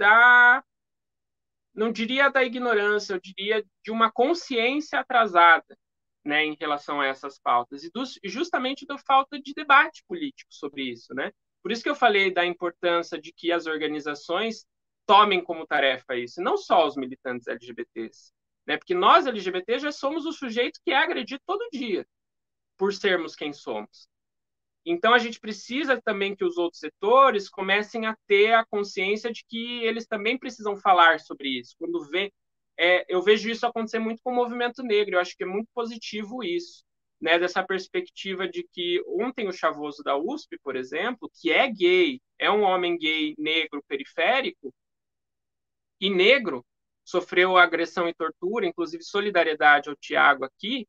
não diria da ignorância, eu diria de uma consciência atrasada, né, em relação a essas pautas e justamente da falta de debate político sobre isso, né? Por isso que eu falei da importância de que as organizações tomem como tarefa isso, não só os militantes LGBTs, né? Porque nós LGBT já somos o sujeito que é agredido todo dia por sermos quem somos. Então, a gente precisa também que os outros setores comecem a ter a consciência de que eles também precisam falar sobre isso. Quando eu vejo isso acontecer muito com o movimento negro, eu acho que é muito positivo isso, né? Dessa perspectiva de que ontem o Chavoso da USP, por exemplo, que é gay, é um homem gay negro periférico e negro, sofreu agressão e tortura, inclusive solidariedade ao Tiago aqui,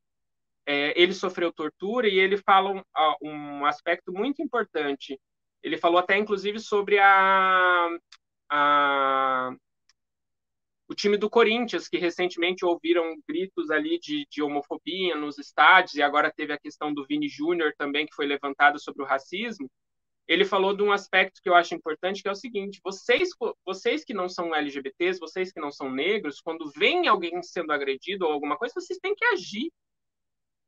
ele sofreu tortura e ele fala um aspecto muito importante. Ele falou até, inclusive, sobre a, o time do Corinthians, que recentemente ouviram gritos ali de homofobia nos estádios, e agora teve a questão do Vini Júnior também, que foi levantada sobre o racismo. Ele falou de um aspecto que eu acho importante, que é o seguinte: vocês que não são LGBTs, vocês que não são negros, quando vem alguém sendo agredido ou alguma coisa, vocês têm que agir,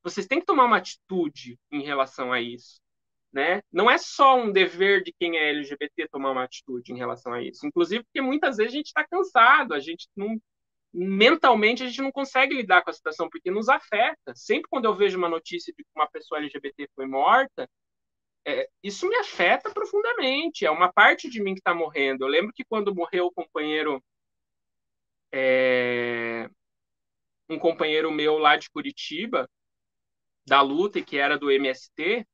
vocês têm que tomar uma atitude em relação a isso, né? Não é só um dever de quem é LGBT tomar uma atitude em relação a isso. Inclusive porque muitas vezes a gente está cansado, a gente não mentalmente a gente não consegue lidar com a situação porque nos afeta. Sempre quando eu vejo uma notícia de que uma pessoa LGBT foi morta, isso me afeta profundamente. É uma parte de mim que está morrendo. Eu lembro que quando morreu o companheiro, um companheiro meu lá de Curitiba, da luta e que era do MST,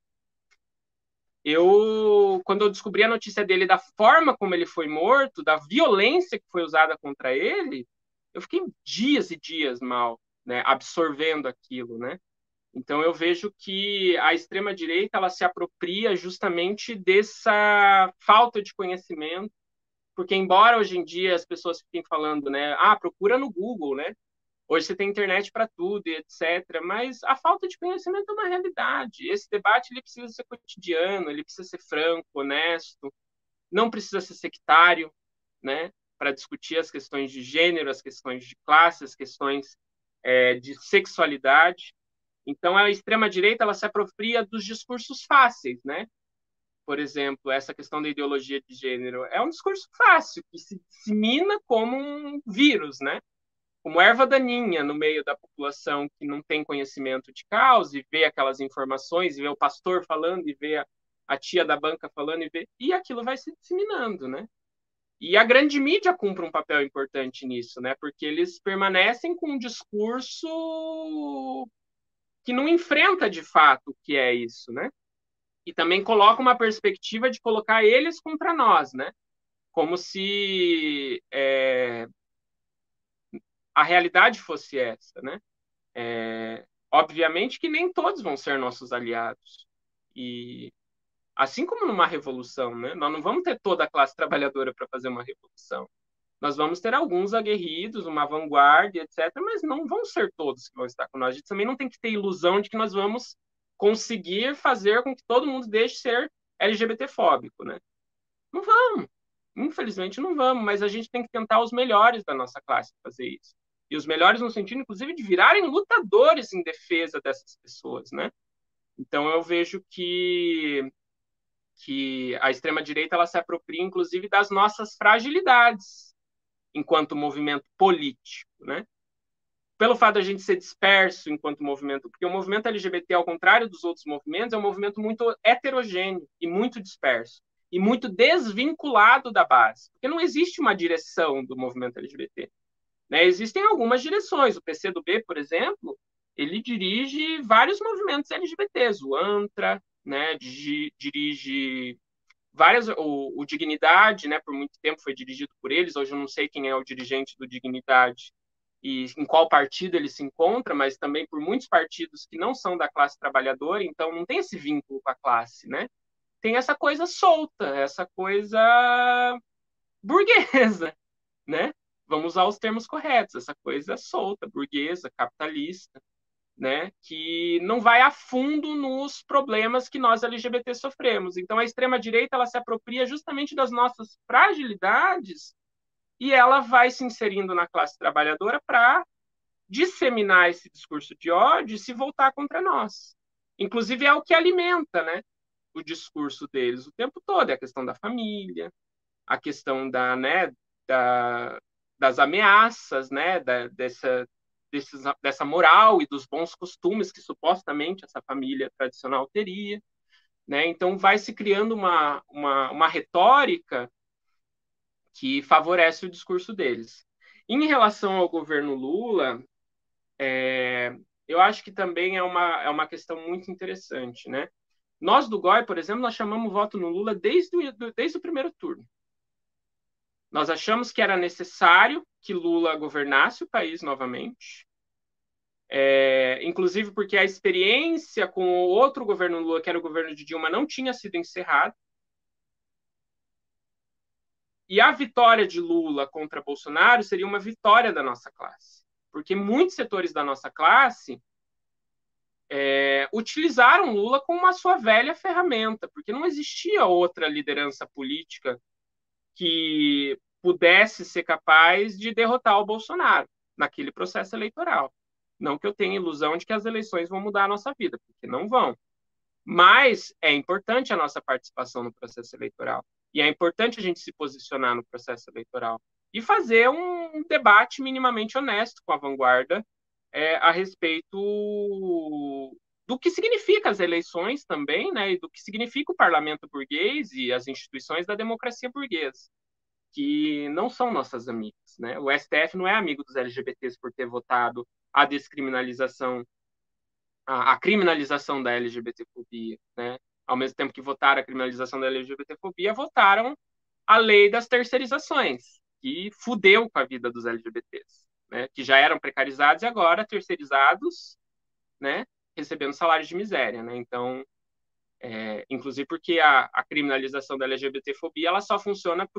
quando eu descobri a notícia dele, da forma como ele foi morto, da violência que foi usada contra ele, eu fiquei dias e dias mal, né, absorvendo aquilo, né? Então eu vejo que a extrema direita ela se apropria justamente dessa falta de conhecimento, porque embora hoje em dia as pessoas fiquem falando, né, procura no Google, né? Hoje você tem internet para tudo e etc. Mas a falta de conhecimento é uma realidade. Esse debate ele precisa ser cotidiano, ele precisa ser franco, honesto, não precisa ser sectário, né? Para discutir as questões de gênero, as questões de classe, as questões de sexualidade. Então, a extrema-direita ela se apropria dos discursos fáceis, né? Por exemplo, essa questão da ideologia de gênero é um discurso fácil, que se dissemina como um vírus, né? Como erva daninha no meio da população que não tem conhecimento de causa e vê aquelas informações, e vê o pastor falando, e vê a tia da banca falando, e aquilo vai se disseminando, né? E a grande mídia cumpre um papel importante nisso, né? Porque eles permanecem com um discurso que não enfrenta de fato o que é isso, né? E também coloca uma perspectiva de colocar eles contra nós, né? Como se a realidade fosse essa, né? Obviamente que nem todos vão ser nossos aliados. E assim como numa revolução, né? Nós não vamos ter toda a classe trabalhadora para fazer uma revolução. Nós vamos ter alguns aguerridos, uma vanguarda, etc., mas não vão ser todos que vão estar com nós. A gente também não tem que ter ilusão de que nós vamos conseguir fazer com que todo mundo deixe de ser LGBT-fóbico, né? Não vamos. Infelizmente não vamos, mas a gente tem que tentar os melhores da nossa classe fazer isso. E os melhores no sentido, inclusive, de virarem lutadores em defesa dessas pessoas, né? Então, eu vejo que a extrema-direita ela se apropria, inclusive, das nossas fragilidades enquanto movimento político, né? Pelo fato de a gente ser disperso enquanto movimento, porque o movimento LGBT, ao contrário dos outros movimentos, é um movimento muito heterogêneo e muito disperso e muito desvinculado da base, porque não existe uma direção do movimento LGBT, né? Existem algumas direções. O PCdoB, por exemplo, ele dirige vários movimentos LGBTs, o ANTRA, né? Dirige várias, o Dignidade, né? Por muito tempo foi dirigido por eles. Hoje eu não sei quem é o dirigente do Dignidade e em qual partido ele se encontra, mas também por muitos partidos que não são da classe trabalhadora, então não tem esse vínculo com a classe, né? Tem essa coisa solta, essa coisa burguesa, né? Vamos usar os termos corretos, essa coisa solta, burguesa, capitalista, né? Que não vai a fundo nos problemas que nós LGBT sofremos. Então a extrema direita ela se apropria justamente das nossas fragilidades e ela vai se inserindo na classe trabalhadora para disseminar esse discurso de ódio e se voltar contra nós. Inclusive é o que alimenta, né, o discurso deles o tempo todo, é a questão da família, a questão da, das ameaças, né, dessa moral e dos bons costumes que supostamente essa família tradicional teria, né? Então vai se criando uma retórica que favorece o discurso deles. Em relação ao governo Lula, eu acho que também é uma questão muito interessante, né? Nós do GOI, por exemplo, nós chamamos voto no Lula desde o primeiro turno. Nós achamos que era necessário que Lula governasse o país novamente, inclusive porque a experiência com o outro governo Lula, que era o governo de Dilma, não tinha sido encerrada. E a vitória de Lula contra Bolsonaro seria uma vitória da nossa classe, porque muitos setores da nossa classe utilizaram Lula como uma sua velha ferramenta, porque não existia outra liderança política que pudesse ser capaz de derrotar o Bolsonaro naquele processo eleitoral. Não que eu tenha ilusão de que as eleições vão mudar a nossa vida, porque não vão. Mas é importante a nossa participação no processo eleitoral. E é importante a gente se posicionar no processo eleitoral e fazer um debate minimamente honesto com a vanguarda a respeito do que significa as eleições também, né, e do que significa o parlamento burguês e as instituições da democracia burguesa, que não são nossas amigas, né? O STF não é amigo dos LGBTs por ter votado a descriminalização, a criminalização da LGBTfobia, né? Ao mesmo tempo que votaram a criminalização da LGBTfobia, votaram a lei das terceirizações, que fudeu com a vida dos LGBTs, né? Que já eram precarizados e agora terceirizados, né? Recebendo salários de miséria, né? Então, inclusive porque a criminalização da LGBTfobia ela só funciona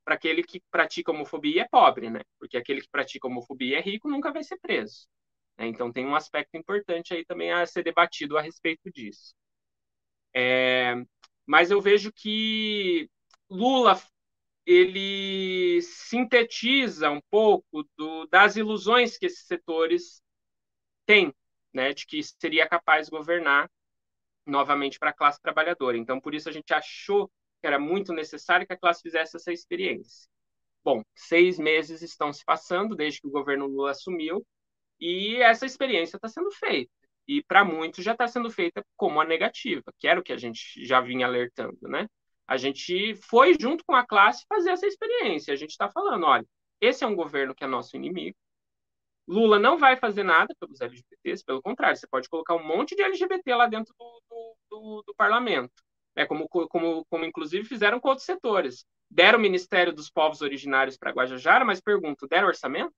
para aquele que pratica homofobia e é pobre, né? Porque aquele que pratica homofobia e é rico nunca vai ser preso. Né? Então tem um aspecto importante aí também a ser debatido a respeito disso. Mas eu vejo que Lula ele sintetiza um pouco das ilusões que esses setores têm, né? De que seria capaz de governar novamente para a classe trabalhadora. Então, por isso a gente achou que era muito necessário que a classe fizesse essa experiência. Bom, 6 meses estão se passando desde que o governo Lula assumiu e essa experiência está sendo feita. E para muitos já está sendo feita como a negativa, que era o que a gente já vinha alertando, né? A gente foi junto com a classe fazer essa experiência. A gente está falando, olha, esse é um governo que é nosso inimigo. Lula não vai fazer nada pelos LGBTs, pelo contrário, você pode colocar um monte de LGBT lá dentro do parlamento, né? Como inclusive fizeram com outros setores. Deram o Ministério dos Povos Originários para Guajajara, mas pergunto, deram orçamento?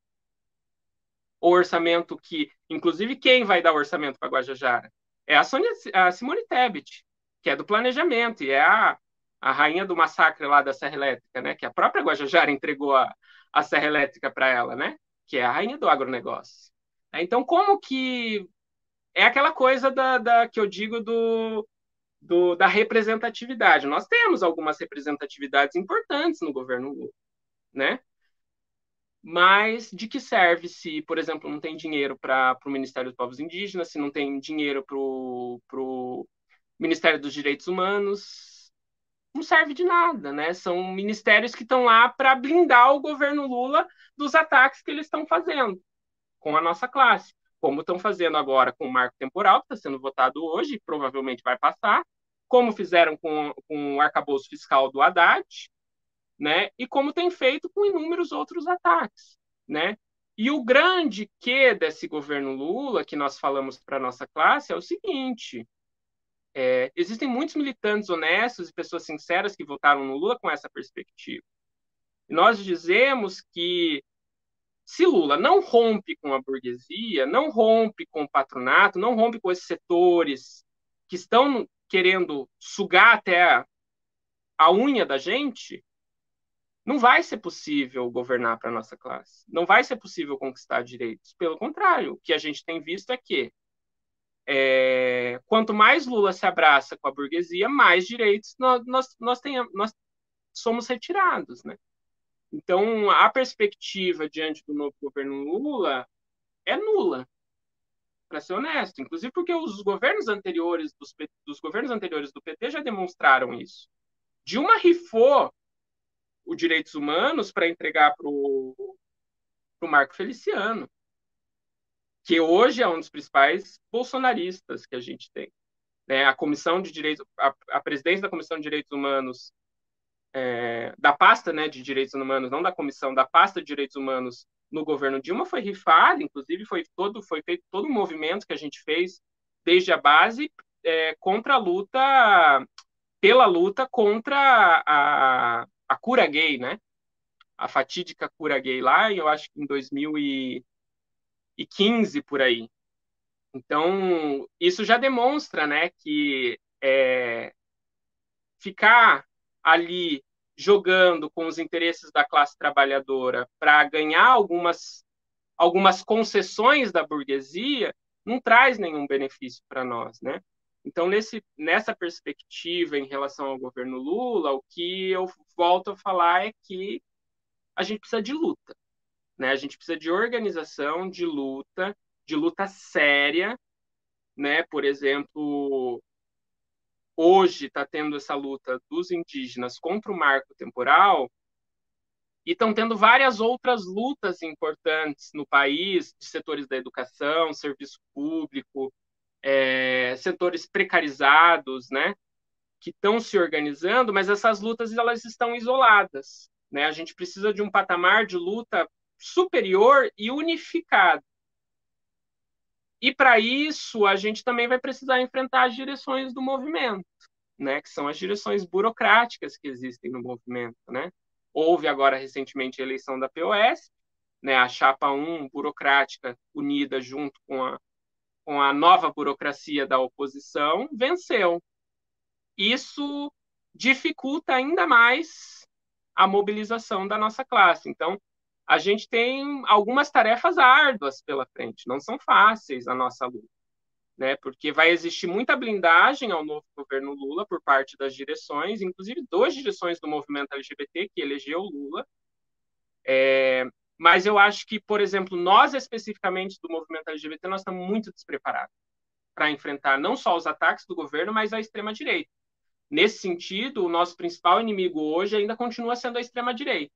O orçamento que, inclusive, quem vai dar o orçamento para Guajajara? É a Simone Tebet, que é do planejamento, e é a rainha do massacre lá da Serra Elétrica, né? Que a própria Guajajara entregou a Serra Elétrica para ela, né? Que é a rainha do agronegócio. Então, como que é aquela coisa que eu digo da representatividade? Nós temos algumas representatividades importantes no governo Lula, né? Mas de que serve se, por exemplo, não tem dinheiro para o Ministério dos Povos Indígenas, se não tem dinheiro para o Ministério dos Direitos Humanos? Não serve de nada, né? São ministérios que estão lá para blindar o governo Lula dos ataques que eles estão fazendo com a nossa classe, como estão fazendo agora com o marco temporal, que está sendo votado hoje, e provavelmente vai passar, como fizeram com o arcabouço fiscal do Haddad, né? E como tem feito com inúmeros outros ataques, né? E o grande que desse governo Lula, que nós falamos para a nossa classe, é o seguinte: existem muitos militantes honestos e pessoas sinceras que votaram no Lula com essa perspectiva. E nós dizemos que se Lula não rompe com a burguesia, não rompe com o patronato, não rompe com esses setores que estão querendo sugar até a unha da gente, não vai ser possível governar para a nossa classe. Não vai ser possível conquistar direitos. Pelo contrário, o que a gente tem visto é que quanto mais Lula se abraça com a burguesia, mais direitos nós somos retirados, né? Então, a perspectiva diante do novo governo Lula é nula, para ser honesto. Inclusive porque os governos anteriores dos governos anteriores do PT já demonstraram isso. Dilma rifou os direitos humanos para entregar para o Marco Feliciano, que hoje é um dos principais bolsonaristas que a gente tem. Né? A Comissão de Direitos, a presidência da Comissão de Direitos Humanos, da pasta, né, de Direitos Humanos, não da comissão, da pasta de Direitos Humanos no governo Dilma foi rifada, inclusive foi feito todo um movimento que a gente fez desde a base contra a luta, pela luta contra a cura gay, né? A fatídica cura gay lá, eu acho que em 2015 por aí. Então, isso já demonstra, né, que ficar ali jogando com os interesses da classe trabalhadora para ganhar algumas concessões da burguesia não traz nenhum benefício para nós, né? Então, nessa perspectiva em relação ao governo Lula, o que eu volto a falar é que a gente precisa de luta, né? A gente precisa de organização, de luta séria, né? Por exemplo, hoje está tendo essa luta dos indígenas contra o marco temporal e estão tendo várias outras lutas importantes no país, de setores da educação, serviço público, setores precarizados, né, que estão se organizando, mas essas lutas elas estão isoladas, né? A gente precisa de um patamar de luta superior e unificado. E para isso a gente também vai precisar enfrentar as direções do movimento, né, que são as direções burocráticas que existem no movimento, né? Houve agora recentemente a eleição da POS, né, a chapa 1 burocrática unida junto com a nova burocracia da oposição, venceu. Isso dificulta ainda mais a mobilização da nossa classe. Então, a gente tem algumas tarefas árduas pela frente, não são fáceis a nossa luta, né? Porque vai existir muita blindagem ao novo governo Lula por parte das direções, inclusive duas direções do movimento LGBT que elegeu Lula. Mas eu acho que, por exemplo, nós especificamente do movimento LGBT, nós estamos muito despreparados para enfrentar não só os ataques do governo, mas a extrema-direita. Nesse sentido, o nosso principal inimigo hoje ainda continua sendo a extrema-direita,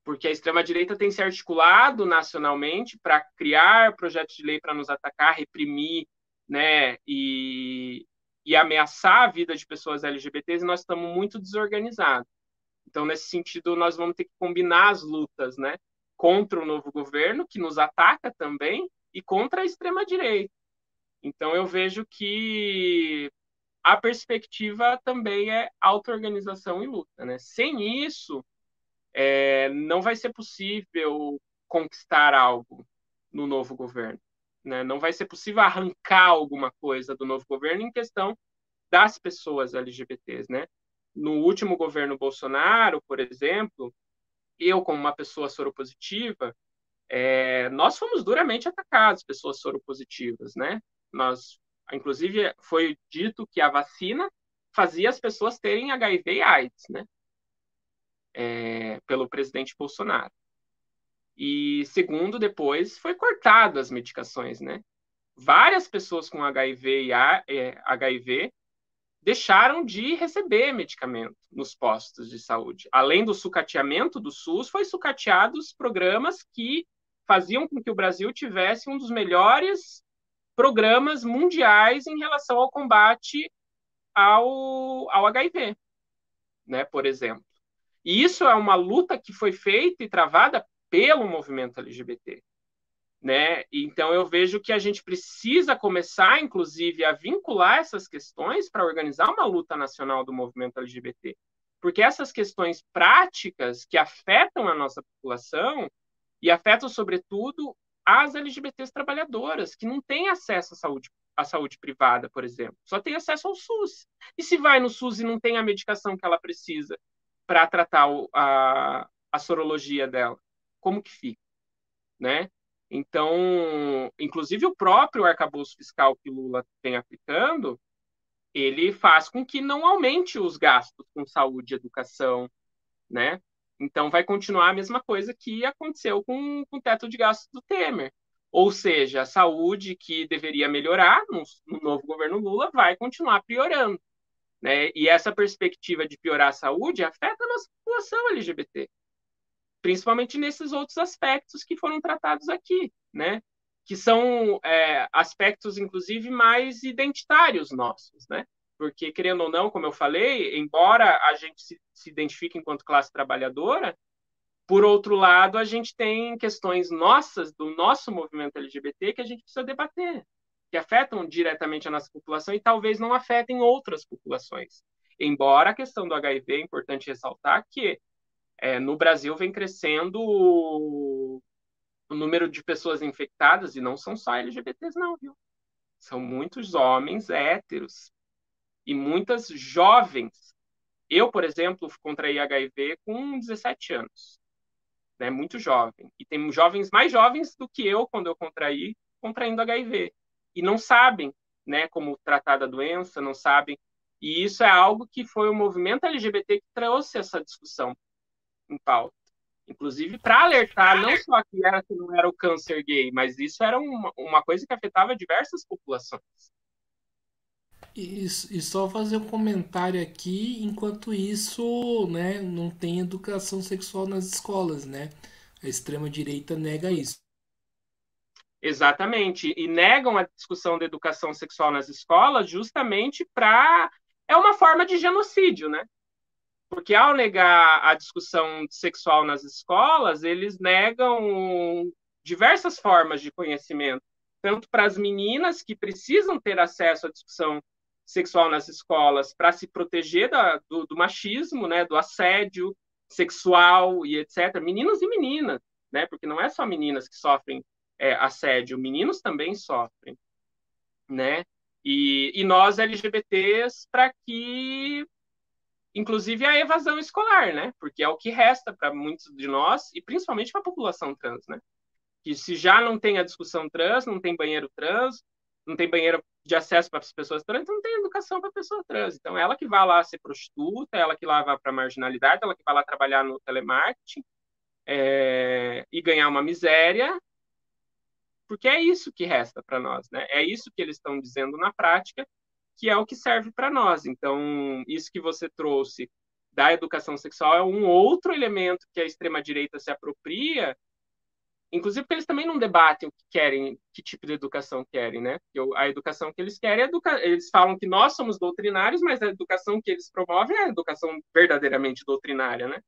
porque a extrema-direita tem se articulado nacionalmente para criar projetos de lei para nos atacar, reprimir, né, e ameaçar a vida de pessoas LGBTs, e nós estamos muito desorganizados. Então, nesse sentido, nós vamos ter que combinar as lutas, né, contra o novo governo, que nos ataca também, e contra a extrema-direita. Então, eu vejo que a perspectiva também é auto-organização e luta, né? Sem isso, não vai ser possível conquistar algo no novo governo, né? Não vai ser possível arrancar alguma coisa do novo governo em questão das pessoas LGBTs, né? No último governo Bolsonaro, por exemplo, eu, como uma pessoa soropositiva, nós fomos duramente atacados, pessoas soropositivas, né? Inclusive, foi dito que a vacina fazia as pessoas terem HIV e AIDS, né? Pelo presidente Bolsonaro. E segundo, depois foi cortado as medicações, né? Várias pessoas com HIV e HIV deixaram de receber medicamento nos postos de saúde. Além do sucateamento do SUS, foi sucateados programas que faziam com que o Brasil tivesse um dos melhores programas mundiais em relação ao combate ao HIV, né, por exemplo. E isso é uma luta que foi feita e travada pelo movimento LGBT. Né? Então, eu vejo que a gente precisa começar, inclusive, a vincular essas questões para organizar uma luta nacional do movimento LGBT. Porque essas questões práticas que afetam a nossa população e afetam, sobretudo, as LGBTs trabalhadoras, que não têm acesso à saúde privada, por exemplo, só tem acesso ao SUS. E se vai no SUS e não tem a medicação que ela precisa para tratar a sorologia dela, como que fica? Né? Então, inclusive o próprio arcabouço fiscal que Lula vem aplicando, ele faz com que não aumente os gastos com saúde e educação, né? Então, vai continuar a mesma coisa que aconteceu com o teto de gastos do Temer. Ou seja, a saúde que deveria melhorar no novo governo Lula vai continuar piorando. Né? E essa perspectiva de piorar a saúde afeta a nossa população LGBT, principalmente nesses outros aspectos que foram tratados aqui, né? Que são aspectos, inclusive, mais identitários nossos, né? Porque, querendo ou não, como eu falei, embora a gente se identifique enquanto classe trabalhadora, por outro lado, a gente tem questões nossas, do nosso movimento LGBT, que a gente precisa debater, que afetam diretamente a nossa população e talvez não afetem outras populações. Embora a questão do HIV, é importante ressaltar que no Brasil vem crescendo o número de pessoas infectadas, e não são só LGBTs, não, viu? São muitos homens héteros e muitas jovens. Eu, por exemplo, contraí HIV com 17 anos, né? Muito jovem. E tem jovens mais jovens do que eu, quando eu contraí, contraindo HIV. E não sabem, né, como tratar da doença, não sabem. E isso é algo que foi o movimento LGBT que trouxe essa discussão em pauta. Inclusive para alertar não só que não era o câncer gay, mas isso era uma coisa que afetava diversas populações. E só fazer um comentário aqui, enquanto isso, né, não tem educação sexual nas escolas, né? A extrema direita nega isso. Exatamente. E negam a discussão da educação sexual nas escolas justamente para. É uma forma de genocídio, né? Porque ao negar a discussão sexual nas escolas, eles negam diversas formas de conhecimento, tanto para as meninas que precisam ter acesso à discussão sexual nas escolas para se proteger do machismo, né, do assédio sexual e etc. Meninos e meninas, né, porque não é só meninas que sofrem assédio, meninos também sofrem, né? E nós LGBTs para que inclusive a evasão escolar, né? Porque é o que resta para muitos de nós e principalmente para a população trans, né? Que se já não tem a discussão trans, não tem banheiro trans, não tem banheiro de acesso para as pessoas trans, então não tem educação para a pessoa trans. Então ela que vai lá ser prostituta, ela que lá vai para a marginalidade, ela que vai lá trabalhar no telemarketing e ganhar uma miséria, porque é isso que resta para nós, né? É isso que eles estão dizendo na prática, que é o que serve para nós. Então, isso que você trouxe da educação sexual é um outro elemento que a extrema-direita se apropria, inclusive porque eles também não debatem o que querem, que tipo de educação querem, né? A educação que eles querem eles falam que nós somos doutrinários, mas a educação que eles promovem é a educação verdadeiramente doutrinária, né?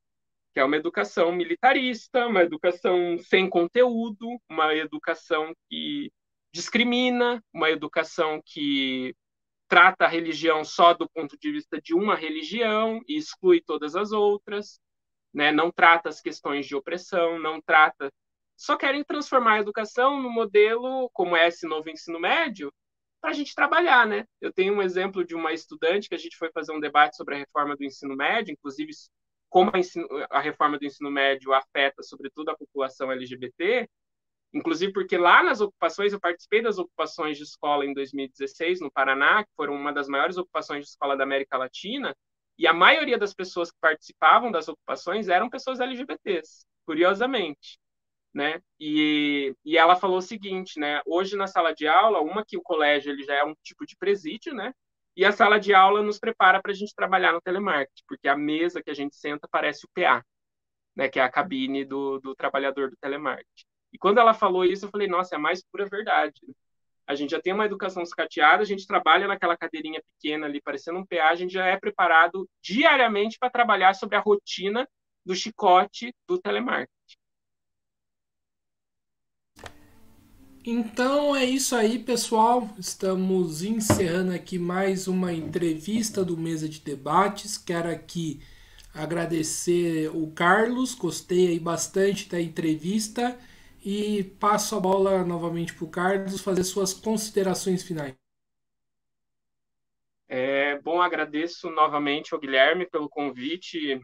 Que é uma educação militarista, uma educação sem conteúdo, uma educação que discrimina, uma educação que trata a religião só do ponto de vista de uma religião e exclui todas as outras, né? Não trata as questões de opressão, não trata. Só querem transformar a educação no modelo, como é esse novo ensino médio, para a gente trabalhar, né? Eu tenho um exemplo de uma estudante que a gente foi fazer um debate sobre a reforma do ensino médio, inclusive como a reforma do ensino médio afeta, sobretudo, a população LGBT, inclusive porque lá nas ocupações, eu participei das ocupações de escola em 2016, no Paraná, que foram uma das maiores ocupações de escola da América Latina, e a maioria das pessoas que participavam das ocupações eram pessoas LGBTs, curiosamente. né? E ela falou o seguinte, né? Hoje na sala de aula, uma que o colégio ele já é um tipo de presídio, né? E a sala de aula nos prepara para a gente trabalhar no telemarketing, porque a mesa que a gente senta parece o PA, né? Que é a cabine do trabalhador do telemarketing. E quando ela falou isso, eu falei, nossa, é a mais pura verdade. A gente já tem uma educação sucateada, a gente trabalha naquela cadeirinha pequena ali, parecendo um PA, a gente já é preparado diariamente para trabalhar sobre a rotina do chicote do telemarketing. Então é isso aí, pessoal. Estamos encerrando aqui mais uma entrevista do Mesa de Debates. Quero aqui agradecer o Carlos, gostei aí bastante da entrevista e passo a bola novamente para o Carlos fazer suas considerações finais. Bom, agradeço novamente ao Guilherme pelo convite.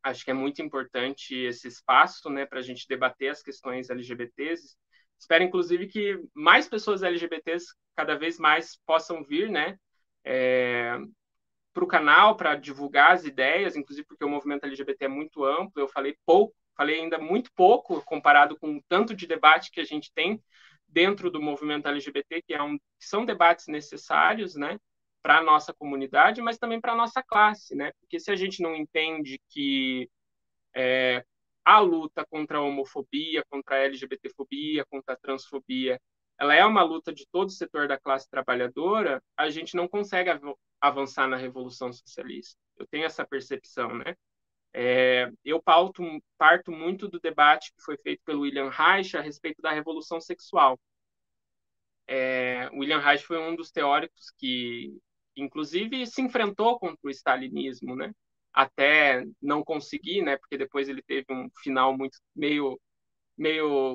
Acho que é muito importante esse espaço, né, para a gente debater as questões LGBTs. Espero, inclusive, que mais pessoas LGBTs cada vez mais possam vir, né, para o canal para divulgar as ideias, inclusive porque o movimento LGBT é muito amplo. Eu falei pouco, falei ainda muito pouco comparado com o tanto de debate que a gente tem dentro do movimento LGBT, que são debates necessários, né, para a nossa comunidade, mas também para a nossa classe, né? Porque se a gente não entende que a luta contra a homofobia, contra a LGBTfobia, contra a transfobia, ela é uma luta de todo o setor da classe trabalhadora, a gente não consegue avançar na revolução socialista. Eu tenho essa percepção, né? Eu parto muito do debate que foi feito pelo William Reich a respeito da revolução sexual. William Reich foi um dos teóricos que, inclusive, se enfrentou contra o stalinismo, né? Até não conseguir, né? Porque depois ele teve um final muito meio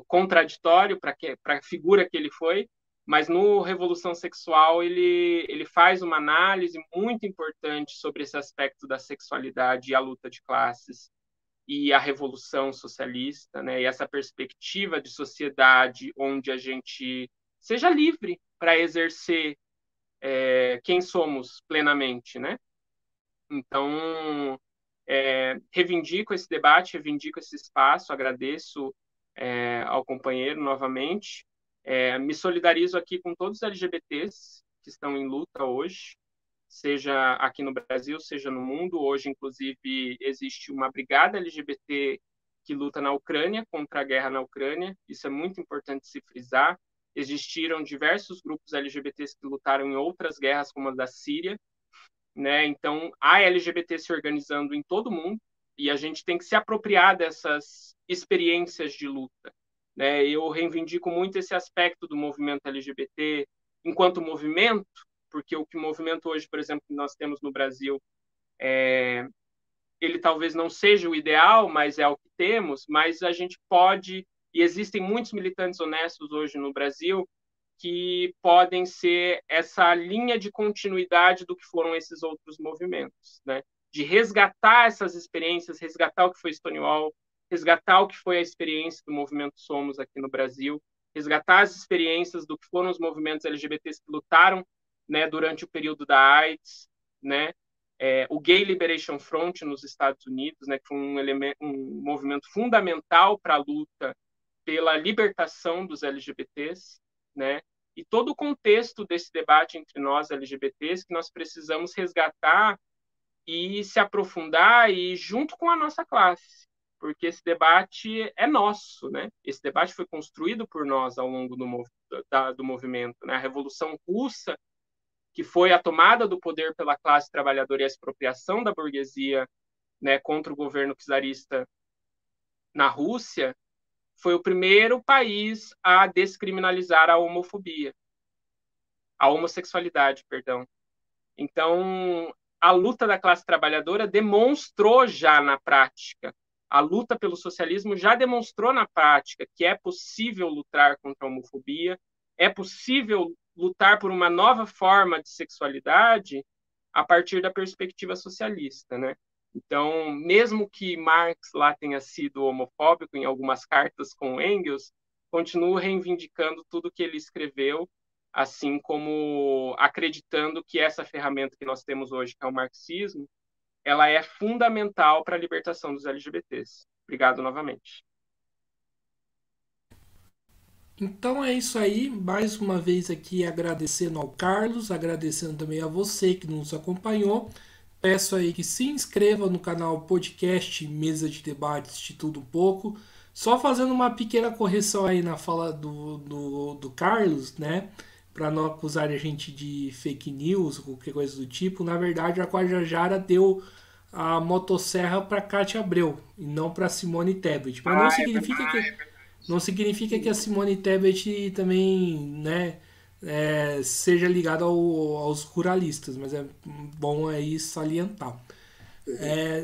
contraditório para a figura que ele foi. Mas no Revolução Sexual ele faz uma análise muito importante sobre esse aspecto da sexualidade e a luta de classes e a revolução socialista, né? E essa perspectiva de sociedade onde a gente seja livre para exercer quem somos plenamente, né? Então, reivindico esse debate, reivindico esse espaço, agradeço ao companheiro novamente. Me solidarizo aqui com todos os LGBTs que estão em luta hoje, seja aqui no Brasil, seja no mundo. Hoje, inclusive, existe uma brigada LGBT que luta na Ucrânia, contra a guerra na Ucrânia. Isso é muito importante se frisar. Existiram diversos grupos LGBTs que lutaram em outras guerras, como a da Síria, né? Então, há LGBT se organizando em todo o mundo e a gente tem que se apropriar dessas experiências de luta, né? Eu reivindico muito esse aspecto do movimento LGBT enquanto movimento, porque o que o movimento hoje, por exemplo, que nós temos no Brasil, ele talvez não seja o ideal, mas é o que temos, mas a gente pode, e existem muitos militantes honestos hoje no Brasil, que podem ser essa linha de continuidade do que foram esses outros movimentos, né? De resgatar essas experiências, resgatar o que foi Stonewall, resgatar o que foi a experiência do movimento Somos aqui no Brasil, resgatar as experiências do que foram os movimentos LGBTs que lutaram, né, durante o período da AIDS, né? O Gay Liberation Front nos Estados Unidos, né, que foi um movimento fundamental para a luta pela libertação dos LGBTs, né? E todo o contexto desse debate entre nós LGBTs que nós precisamos resgatar e se aprofundar e junto com a nossa classe, porque esse debate é nosso, né? Esse debate foi construído por nós ao longo do movimento, né? A Revolução Russa, que foi a tomada do poder pela classe trabalhadora e a expropriação da burguesia, né, contra o governo czarista na Rússia, foi o primeiro país a descriminalizar a homossexualidade, perdão. Então, a luta da classe trabalhadora demonstrou já na prática, a luta pelo socialismo já demonstrou na prática que é possível lutar contra a homofobia, é possível lutar por uma nova forma de sexualidade a partir da perspectiva socialista, né? Então, mesmo que Marx lá tenha sido homofóbico em algumas cartas com Engels, continuo reivindicando tudo que ele escreveu, assim como acreditando que essa ferramenta que nós temos hoje, que é o marxismo, ela é fundamental para a libertação dos LGBTs. Obrigado novamente. Então é isso aí, mais uma vez aqui agradecendo ao Carlos, agradecendo também a você que nos acompanhou. Peço aí que se inscreva no canal podcast Mesa de Debates de Tudo Um Pouco. Só fazendo uma pequena correção aí na fala do Carlos, né? Para não acusar a gente de fake news ou qualquer coisa do tipo. Na verdade, a Guajajara deu a motosserra para Cátia Abreu e não para Simone Tebet. Mas Ah, é verdade. não significa que a Simone Tebet também, né, seja ligada aos ruralistas, mas é bom aí salientar.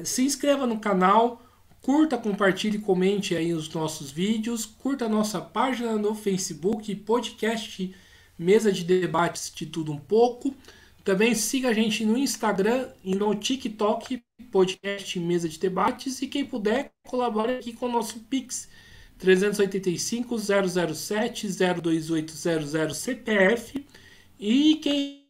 Se inscreva no canal, curta, compartilhe, comente aí os nossos vídeos, curta a nossa página no Facebook, podcast Mesa de Debates de Tudo Um Pouco. Também siga a gente no Instagram e no TikTok, podcast Mesa de Debates. E quem puder, colabore aqui com o nosso Pix, 385 007 02800 CPF. E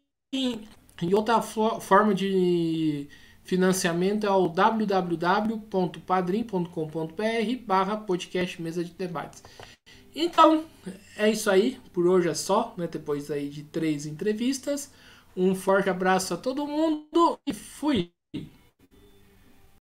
outra forma de financiamento é o www.padrim.com.br/podcast Mesa de Debates. Então, é isso aí. Por hoje é só, né? Depois aí de 3 entrevistas. Um forte abraço a todo mundo e